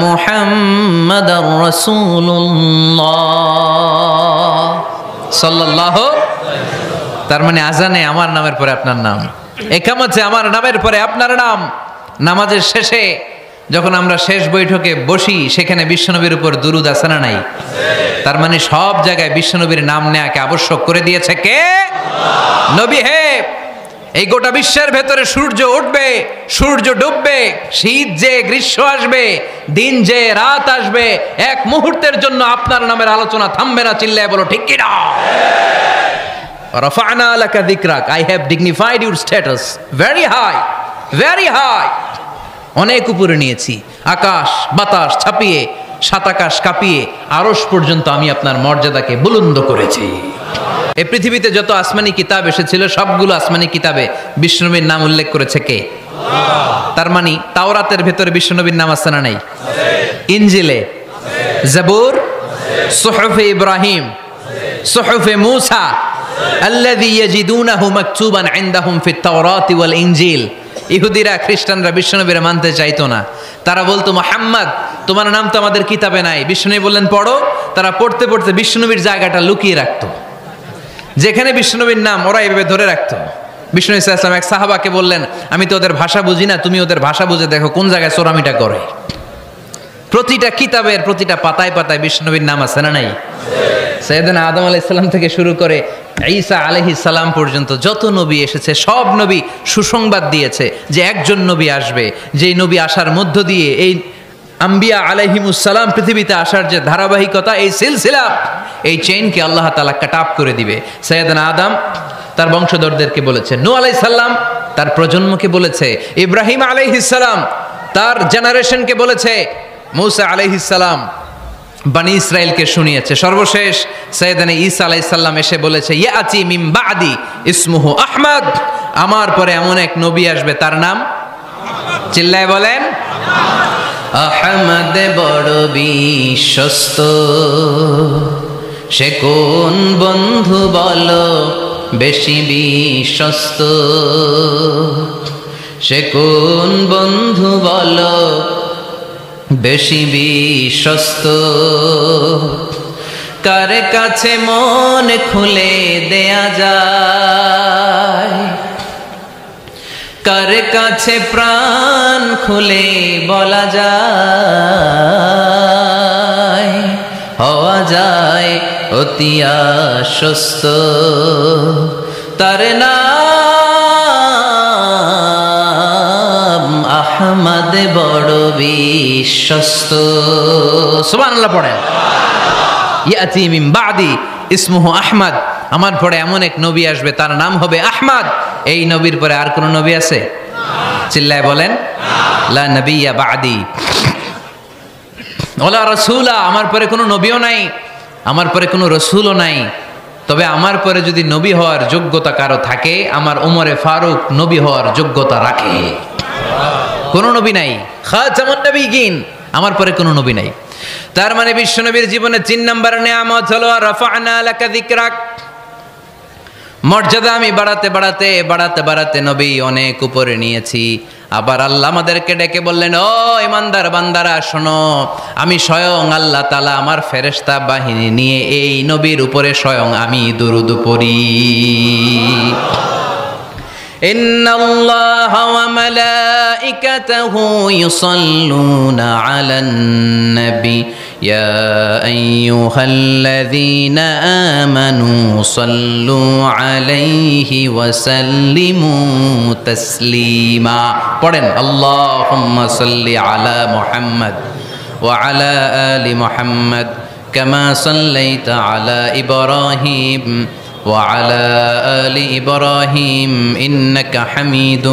A: মুহাম্মাদার রাসূলুল্লাহ সাল্লাল্লাহু। তার মানে আজানে আমার নামের পরে আপনার নাম, একামতে আমার নামের পরে আপনার নাম। নামাজের শেষে যখন আমরা শেষ বৈঠকে বসি, সেখানে বিশ্বনবীর উপর দুরূদ আছে না নাই? তার মানে সব জায়গায় বিশ্বনবীর নাম নেয়াকে আবশ্যক করে দিয়েছে কে? নবী হে। এই গোটা বিশ্বের ভেতরে সূর্য উঠবে, সূর্য ডুববে, শীত যে গ্রীষ্ম আসবে, দিন যে রাত আসবে, এক মুহূর্তের জন্য আপনার নামের আলোচনা থামবে না। চিল্লায় বলো ঠিক কিনা? রাফা'না লাকা যিকরাক, I have dignified your status very high, very high। অনেক উপরে নিয়েছি, আকাশ বাতাস ছাপিয়ে, সাত আকাশ কাঁপিয়ে আরশ পর্যন্ত আমি আপনার মর্যাদাকে বুলন্দ করেছি। এই পৃথিবীতে যত আসমানি কিতাব এসেছিল, সবগুলো আসমানি কিতাবে বিষ্ণুনবীর নাম উল্লেখ করেছে কে? তার মানে তাওরাতের ভেতরে বিষ্ণুনবীর নাম আছে না নাই? ইনজিলে, জাবুর, সুহুফে ইব্রাহিম, সুহুফে মূসা, আল্লাযী ইয়াজিদুনাহু মাকতুবান ইনদাহুম ফিত তাওরাতি ওয়াল ইনজিল। ইহুদিরা খ্রিস্টানরা বিশ্বনবীরা মানতে চাইতো না। তারা বলতো, মুহাম্মদ তোমার নাম তো আমাদের কিতাবে নাই। বিশ্বনবী বললেন পড়ো। তারা পড়তে পড়তে বিশ্বনবীর জায়গাটা লুকিয়ে রাখতো, যেখানে বিশ্বনবীর নাম ওরা এভাবে ধরে রাখতো। বিষ্ণু সাল্লাল্লাহু আলাইহি ওয়াসাল্লাম এক সাহাবাকে বললেন, আমি তো ওদের ভাষা বুঝি না, তুমি ওদের ভাষা বুঝে দেখো কোন জায়গায় চোরামিটা করে। প্রতিটা কিতাবের প্রতিটা পাতায় পাতায় বিশ্বনবীর নাম আছে না নাই? সাইয়েদনা আদম আলাইহিস সালাম থেকে শুরু করে ঈসা আলাইহিস সালাম পর্যন্ত যত নবী এসেছে, সব নবী সুসংবাদ দিয়েছে যে একজন নবী আসবে, যেই নবী আসার মধ্য দিয়ে এই আম্বিয়া আলাইহিমুস সালাম পৃথিবীতে আসার যে ধারাবাহিকতা, এই সিলসিলা, এই চেইনকে আল্লাহ তাআলা কাট অফ করে দিবে। সাইয়েদনা আদম তার বংশধরদেরকে বলেছে, নূহ আলাইহিস সালাম তার প্রজন্মকে বলেছে, ইব্রাহিম আলাইহিস সালাম তার জেনারেশনকে বলেছে, মূসা আলাইহিস সালাম বনি ইসরাইলকে শুনিয়েছে। সর্বশেষ সাইয়েদনা ঈসা আলাইহিস সালাম এসে বলেছে, ইয়াতি মিন বাদি ইসমুহু আহমদ, আমার পরে এমন এক নবী আসবে তার নাম, চিল্লায় বলেন, আহমদ বড় বিশ্বস্ত, সে কোন বন্ধু বলো বেশি বিশ্বস্ত, সে কোন বন্ধু বলো বেশি বিশ্বস্ত, কার কাছে মন খুলে দেয়া যায়, কার কাছে প্রাণ খুলে বলা যায়, হওয়া যায় অতি আশ্বস্ত, তার নাম আহমদ বড় বিশ্বস্ত। সুবহানাল্লাহ পড়েন। ইয়াতি মিন বাদি ইসমুহু আহমদ, আমার পরে এমন এক নবী আসবে তার নাম হবে আহমদ। এই নবীর পরে আর কোন নবী আছে? চিল্লায় বলেন, লা নবিয়্যা বাদি ওয়ালা রাসূলা, আমার পরে কোনো নবীও নাই, আমার পরে কোনো রাসূলও নাই। তবে আমার পরে যদি নবী হওয়ার যোগ্যতা কারো থাকে, আমার ওমরে ফারুক নবী হওয়ার যোগ্যতা রাখে। কোনো নবী নাই, খাতামুন নবিয়্যিন, আমার পরে কোনো নবী নাই। তার মানে বিশ্বনবীর জীবনে 3 নম্বর নিয়ামত হলো রাফা'না লাকা যিকরাক, মর্যাদা আমি বাড়াতে বাড়াতে বাড়াতে বাড়াতে নবী অনেক উপরে নিয়েছি। আবার আল্লাহ আমাদেরকে ডেকে বললেন, ও ইমানদার বান্দারা শোনো, আমি স্বয়ং আল্লাহ তাআলা আমার ফেরেশতা বাহিনী নিয়ে এই নবীর উপরে স্বয়ং আমি দুরূদ পড়ি। ইন্নাল্লাহা ওয়া মালাইকাতাহু ইউসাল্লুনা আলান নবী ইয়া আইয়ুহাল্লাযীনা আমানু সাল্লু আলাইহি ওয়া সাল্লিমু তাসলিমা। পড়েন, আল্লাহুম্মা সাল্লি আলা মুহাম্মদ ওয়া আলা আলি মুহাম্মদ কামা সাল্লাইতা আলা ইব্রাহিম وعلى آل إبراهيم إنك حميد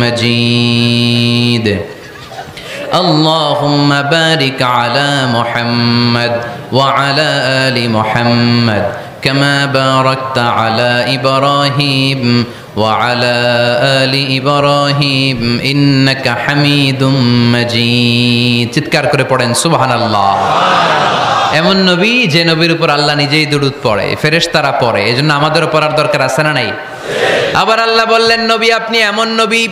A: مجيد اللهم بارك على محمد وعلى آل محمد كما باركت على إبراهيم وعلى آل إبراهيم إنك حميد مجيد চিৎকার করে পড়েন সুবহানাল্লাহ। এমন নবী যে নবীর উপর আল্লাহ নিজেই দুরূদ পড়ে, ফেরেশতারা পড়ে, এজন্য আমাদেরও পড়ার দরকার আছে না নাই? আবার আল্লাহ বললেন নবী আপনি এমন নবী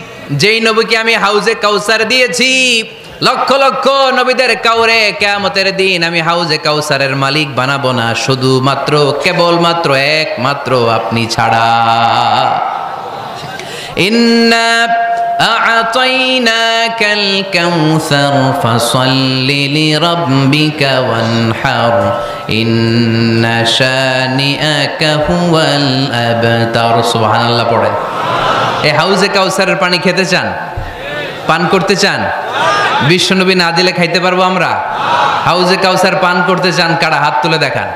A: যেই নবীকে আমি হাউজে কাউসার দিয়েছি, লক্ষ লক্ষ নবীদের কাউরে কিয়ামতের দিন আমি হাউজে কাউসারের মালিক বানাবো না, শুধুমাত্র কেবলমাত্র একমাত্র আপনি ছাড়া। ইন্না আ'তাইনাকাল কাউসার ফাসাল্লি লিরাব্বিকা ওয়ানহার ইন্না শানিআকা হুয়াল আবতার। সুবহানাল্লাহ পড়ে। এই হাউজে কাউসারের পানি খেতে চান, পান করতে চান? বিশ্বনবী না দিলে খাইতে পারবো আমরা? হাউজে কাউসার পান করতে চান কারা? হাত তুলে দেখান।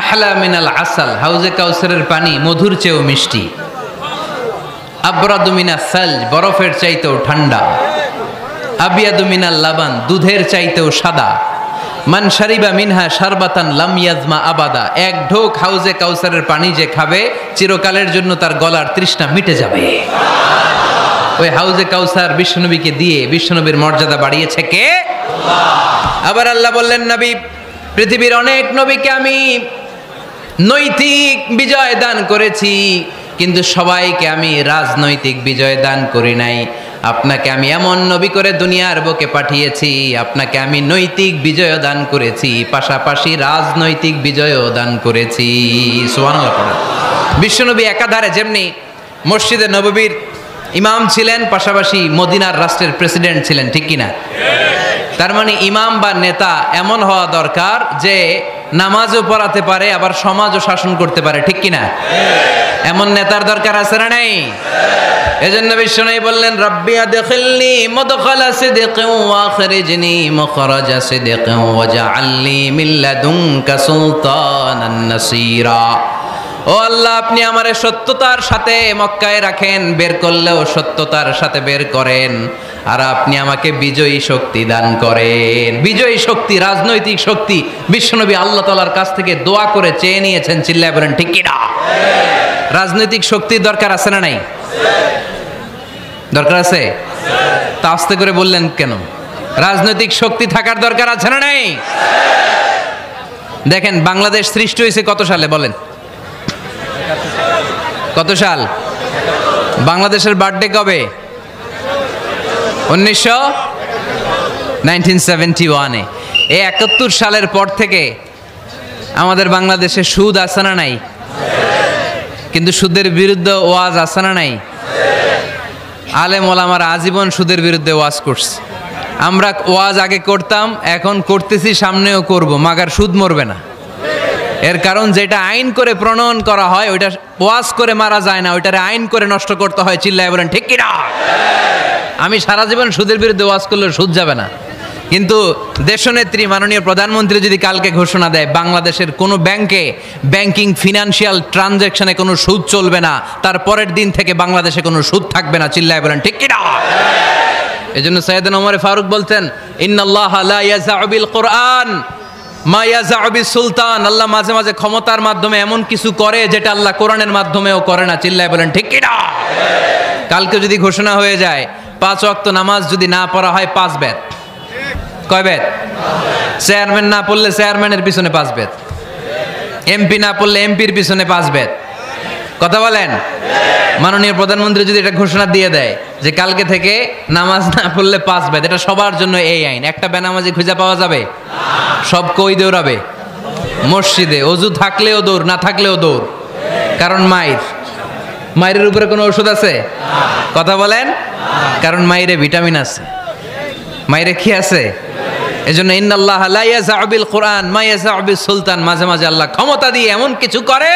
A: আহলা মিনাল আসাল, হাউজে কাউসারের পানি মধুর চেয়েও মিষ্টি। আবরাদু মিনাস সালজ, বরফের চাইতেও ঠান্ডা। আবিয়াদু মিনাল লাবান, দুধের চাইতেও সাদা। মান শারিবা মিনহা শারবাতান লাম ইয়াজমা আবাদা, এক ঢোক হাউজে কাউসারের পানি যে খাবে চিরকালের জন্য তার গলার তৃষ্ণা মিটে যাবে। ওই হাউজে কাউসার বিশ্বনবীকে দিয়ে বিশ্বনবীর মর্যাদা বাড়িয়েছে কে? আল্লাহ। আবার আল্লাহ বললেন নবী পৃথিবীর অনেক নবীকে আমি নৈতিক বিজয় দান করেছি, কিন্তু সবাইকে আমি রাজনৈতিক বিজয় দান করি নাই। আপনাকে আমি এমন নবী করে দুনিয়ার বুকে পাঠিয়েছি, আপনাকে আমি নৈতিক বিজয় দান করেছি, পাশাপাশি রাজনৈতিক বিজয়ও দান করেছি। সুবহানাল্লাহ পড়া। বিশ্বনবী একাধারে যেমনি মসজিদে নববীর ইমাম ছিলেন, পাশাপাশি মদিনার রাষ্ট্রের প্রেসিডেন্ট ছিলেন, ঠিক কিনা? তার মানে ইমাম বা নেতা এমন হওয়া দরকার যে নামাজও পড়াতে পারে, আবার সমাজও শাসন করতে পারে, ঠিক কিনা? এমন নেতার দরকার আছে না নাই? এজন্য বিশ্বনবী বললেন রব্বি আদখিলনি মুদখালা সিদকিন ওয়া আখরিজনি মুখরাজা সিদকিন ওয়াজআলনি মিন লাদুনকা সুলতানান নাসীরা। ও আল্লাহ আপনি আমারে সত্যতার সাথে মক্কায় রাখেন, বের করলেও সত্যতার সাথে বের করেন, আর আপনি আমাকে বিজয়ী শক্তি দান করেন। বিজয়ী শক্তি, রাজনৈতিক শক্তি বিশ্বনবী আল্লাহ তাআলার কাছ থেকে দোয়া করে চেয়ে নিয়েছেন। চিল্লায় বলেন ঠিক কিনা? রাজনৈতিক শক্তির দরকার আছে না নাই? দরকার আছে? তা আস্তে করে বললেন কেন? রাজনৈতিক শক্তি থাকার দরকার আছে না নাই? দেখেন বাংলাদেশ সৃষ্টি হয়েছে কত সালে বলেন? কত সাল? বাংলাদেশের বার্থডে কবে? 1971-এ। এই 71 সালের পর থেকে আমাদের বাংলাদেশে সুদ আছে না নাই? কিন্তু সুদের বিরুদ্ধে ওয়াজ আছে না নাই? আলেম ওলামারা আজীবন সুদের বিরুদ্ধে ওয়াজ করছে। আমরা ওয়াজ আগে করতাম, এখন করতেছি, সামনেও করব, মাগার সুদ মরবে না। এর কারণ যেটা আইন করে প্রণয়ন করা হয় ওইটা ওয়াজ করে মারা যায় না, ওইটারে আইন করে নষ্ট করতে হয়। চিল্লায় বলেন ঠিক কিনা? আমি সারা জীবন সুদের বিরুদ্ধে ওয়াজ করলে সুদ যাবে না, কিন্তু দেশনেত্রী মাননীয় প্রধানমন্ত্রী যদি কালকে ঘোষণা দেয় বাংলাদেশের কোনো ব্যাংকে ব্যাংকিং ফিনান্সিয়াল ট্রানজ্যাকশনে কোনো সুদ চলবে না, তার পরের দিন থেকে বাংলাদেশে কোনো সুদ থাকবে না। চিল্লায় বলেন ঠিক কিনা? এজন্য সাইয়েদনা ওমর ফারুক বলতেন ইন্নাল্লাহা লা ইয়াযাউ বিল কুরআন মা ইয়াযাউ বিস সুলতান। আল্লাহ মাঝে মাঝে ক্ষমতার মাধ্যমে এমন কিছু করে যেটা আল্লাহ কোরআনের মাধ্যমেও করে না। চিল্লায় বলেন ঠিক কিনা? কালকে যদি ঘোষণা হয়ে যায় 5 ওয়াক্ত নামাজ যদি না পড়া হয় 5 বেত। কয় বেত? চেয়ারম্যান না পড়লে চেয়ারম্যানের পিছনে 5 বেত, এমপি না পড়লে এমপির পিছনে 5 বেত। কথা বলেন? মাননীয় প্রধানমন্ত্রী যদি এটা ঘোষণা দিয়ে দেয় যে কালকে থেকে নামাজ না পড়লে 5 বেত, এটা সবার জন্য এই আইন। একটা বেনামাজি খুঁজে পাওয়া যাবে? সব কই দৌড়াবে? মসজিদে। অজু থাকলেও দৌড়, না থাকলেও দৌড়। কারণ মায়ের উপরে কোনো ওষুধ আছে? কথা বলেন? কারণ মায়েরে ভিটামিন আছে। মায়েরে কি আছে? এজন্য ইন্নাল্লাহা লা ইয়াযাউ বিল কুরআন মা ইয়াযাউ বিস সুলতান। মাঝে মাঝে আল্লাহ ক্ষমতা দিয়ে এমন কিছু করে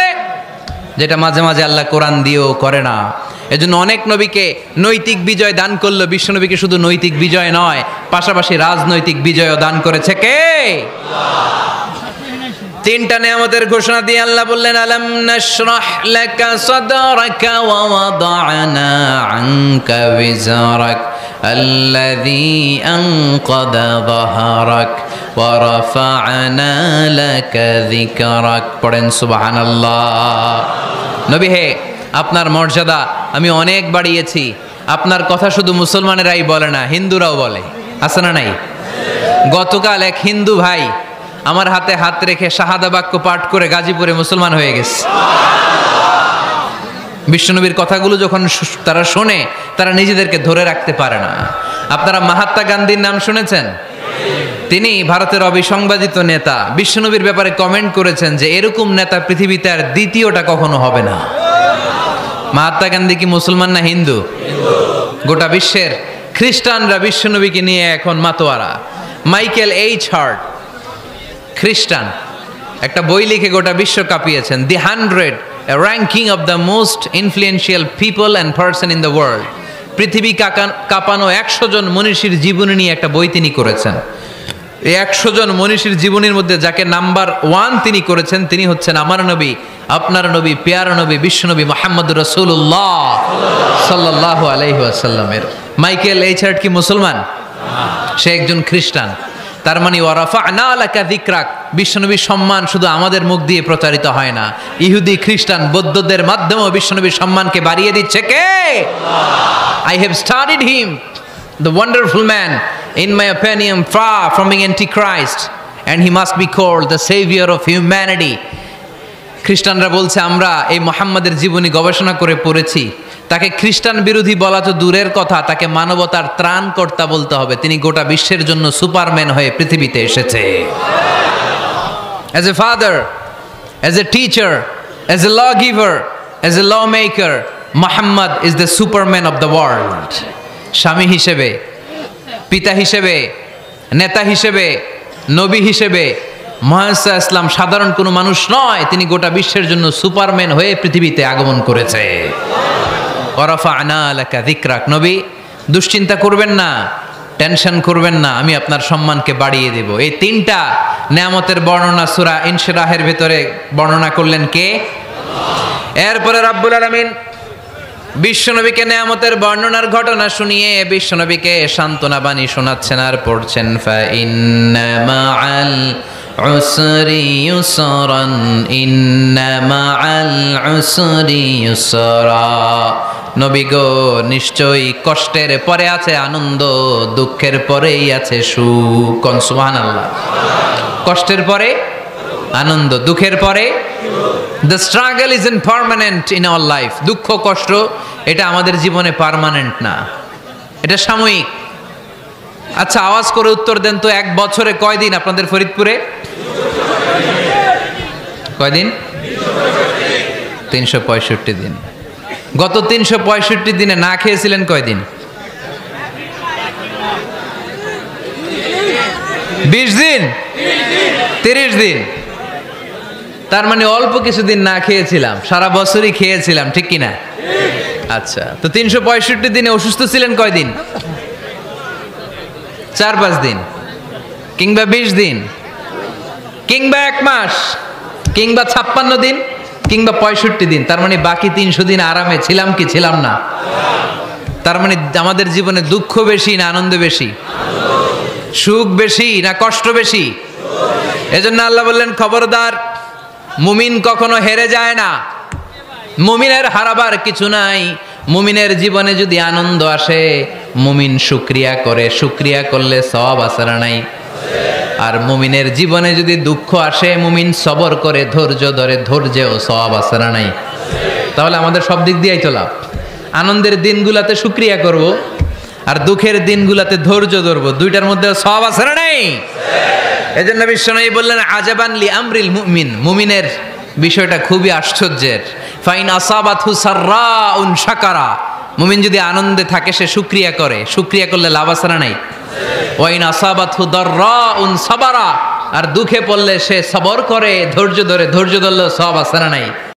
A: যেটা মাঝে মাঝে আল্লাহ কোরআন দিয়েও করে না। এজন্য অনেক নবীকে নৈতিক বিজয় দান করলো। বিশ্বনবীকে শুধু নৈতিক বিজয় নয়, পাশাপাশি রাজনৈতিক বিজয় দান করেছে কে? তিনটা নিয়ামতের ঘোষণা দিয়ে আল্লাহ বললেন, আলাম নাশরাহ লাকা সাদরাকা ওয়া ওয়াদা'না আনকা বিজরাক আল্লাযী আনকাদা যাহরাক ওয়া রাফা'না লাকা যিকরাক। পড়েন সুবহানাল্লাহ। নবী হে, আপনার মর্যাদা আমি অনেক বাড়িয়েছি। আপনার কথা শুধু মুসলমানেরাই বলে না, হিন্দুরাও বলে, আছে না নাই? গতকাল এক হিন্দু ভাই আমার হাতে হাত রেখে শাহাদা বাক্য পাঠ করে গাজীপুরে মুসলমান হয়ে গেছে। বিশ্বনবীর কথাগুলো যখন তারা শোনে, তারা নিজেদেরকে ধরে রাখতে পারে না। আপনারা মহাত্মা গান্ধীর নাম শুনেছেন? তিনি ভারতের অবিসংবাদিত নেতা। বিশ্বনবীর ব্যাপারে কমেন্ট করেছেন যে এরকম নেতা পৃথিবীতে আর দ্বিতীয়টা কখনো হবে না। মহাত্মা গান্ধী কি মুসলমান না হিন্দু? গোটা বিশ্বের খ্রিস্টানরা বিশ্বনবীকে নিয়ে এখন মাতোয়ারা। মাইকেল এইচ হার্ট, খ্রিস্টান, একটা বই লিখে গোটা বিশ্ব কাঁপিয়েছেন, দি 100 ranking of the most influential people and person in the world. পৃথিবী কাঁপানো 100 জন মনীষীর জীবনী নিয়ে একটা বই তিনি করেছেন। এই 100 জন মনীষীর জীবনীর মধ্যে যাকে নাম্বার 1 তিনি করেছেন, তিনি হচ্ছেন আমার নবী, আপনার নবী, পেয়ারা নবী, বিশ্বনবী মুহাম্মদুর রাসূলুল্লাহ সাল্লাল্লাহু আলাইহি ওয়াসাল্লামের। মাইকেল এইচ হার্ট কি মুসলমান? সে একজন খ্রিস্টান। তার মানে ওয়া রাফা'না লাকা যিকরাক, বিশ্বনবীর সম্মান শুধু আমাদের মুখ দিয়ে প্রচারিত হয় না, ইহুদি, খ্রিস্টান, বৌদ্ধদের মাধ্যমেও বিশ্বনবীর সম্মানকে বাড়িয়ে দিচ্ছে কে? I have studied him, the wonderful man, in my opinion far from being antichrist, and he must be called the savior of humanity. খ্রিস্টানরা বলছে আমরা এই মুহাম্মাদের জীবনী গবেষণা করে পড়েছি, তাকে খ্রিস্টান বিরোধী বলা তো দূরের কথা, তাকে মানবতার ত্রাণকর্তা বলতে হবে। তিনি গোটা বিশ্বের জন্য সুপারম্যান হয়ে পৃথিবীতে এসেছে। As a father, as a teacher, as a lawgiver, as a lawmaker, Muhammad is the superman of the world. স্বামী হিসেবে, পিতা হিসেবে, নেতা হিসেবে, নবী হিসেবে মুহাম্মদ ইসলাম সাধারণ কোনো মানুষ নয়, তিনি গোটা বিশ্বের জন্য সুপারম্যান হয়ে পৃথিবীতে আগমন করেছে। ওয়া রাফা'না লাকা যিকরাক, নবী দুশ্চিন্তা করবেন না, টেনশন করবেন না, আমি আপনার সম্মানকে বাড়িয়ে দেব। এই তিনটা নিয়ামতের বর্ণনা সূরা ইনশিরাহের ভিতরে বর্ণনা করলেন কে? এরপরে রাব্বুল আলামিন বিশ্বনবীকে নিয়ামতের বর্ণনার ঘটনা শুনিয়ে বিশ্বনবীকে সান্ত্বনা বাণী শোনাচ্ছেন আর পড়ছেন, ফা ইন্না মাআল উসরি ইউসরান, ইন্না মাআল উসরি ইউসরা। নবী গো, নিশ্চয়ই কষ্টের পরে আছে আনন্দ, দুঃখের পরেই আছে সুখ। কোন সুবহানাল্লাহ। কষ্টের পরে আনন্দ, দুঃখের পরে। The struggle isn't permanent in our life. দুঃখ কষ্ট এটা আমাদের জীবনে পার্মানেন্ট না, এটা সাময়িক। আচ্ছা আওয়াজ করে উত্তর দেন তো, এক বছরে কয়দিন আপনাদের ফরিদপুরে? কয়দিন? 365 দিন। গত 365 দিনে না খেয়েছিলেন কয়দিন? 20 দিন, 30 দিন। তার মানে অল্প কিছুদিন না খেয়েছিলাম, সারা বছরই খেয়েছিলাম, ঠিক কিনা? আচ্ছা, তো 365 দিনে অসুস্থ ছিলেন কয়দিন? 4-5 দিন, কিংবা 20 দিন, কিংবা 1 মাস, কিংবা 56 দিন, কিংবা 65 দিন। তার মানে বাকি 300 দিন আরামে ছিলাম কি ছিলাম না? তার মানে আমাদের জীবনে দুঃখ বেশি না আনন্দ বেশি? সুখ বেশি না কষ্ট বেশি? এজন্য আল্লাহ বললেন, খবরদার, মুমিন কখনো হেরে যায় না, মুমিনের হারাবার কিছু নাই। মুমিনের জীবনে যদি আনন্দ আসে, মুমিন শুকরিয়া করে, শুকরিয়া করলে সওয়াব আছে না নাই? আর মুমিনের জীবনে যদি দুঃখ আসে, মুমিন সবর করে, ধৈর্য ধরে, ধৈর্যেও সওয়াব আছে না নাই? তাহলে আমাদের সব দিক দিয়েই তো লাভ। আনন্দের দিনগুলাতে শুকরিয়া করব, আর দুঃখের দিনগুলাতে ধৈর্য ধরবো, দুইটার মধ্যে সওয়াব আছে না নাই? এজন্য বিশ্বনবী বললেন, আজাবান লি আমরিল মুমিন, মুমিনের বিষয়টা খুবই আশ্চর্যের। ফাইন আসাবাতহু সাররাউন শাকারা, মুমিন যদি আনন্দে থাকে সে শুকরিয়া করে, শুকরিয়া করলে লাভ আছে না নাই? ওয়াইন আসাবাতহু দাররাউন সাবারা, আর দুঃখে পড়লে সে সবর করে, ধৈর্য ধরে, ধৈর্য ধরলে সওয়াব আছে না নাই?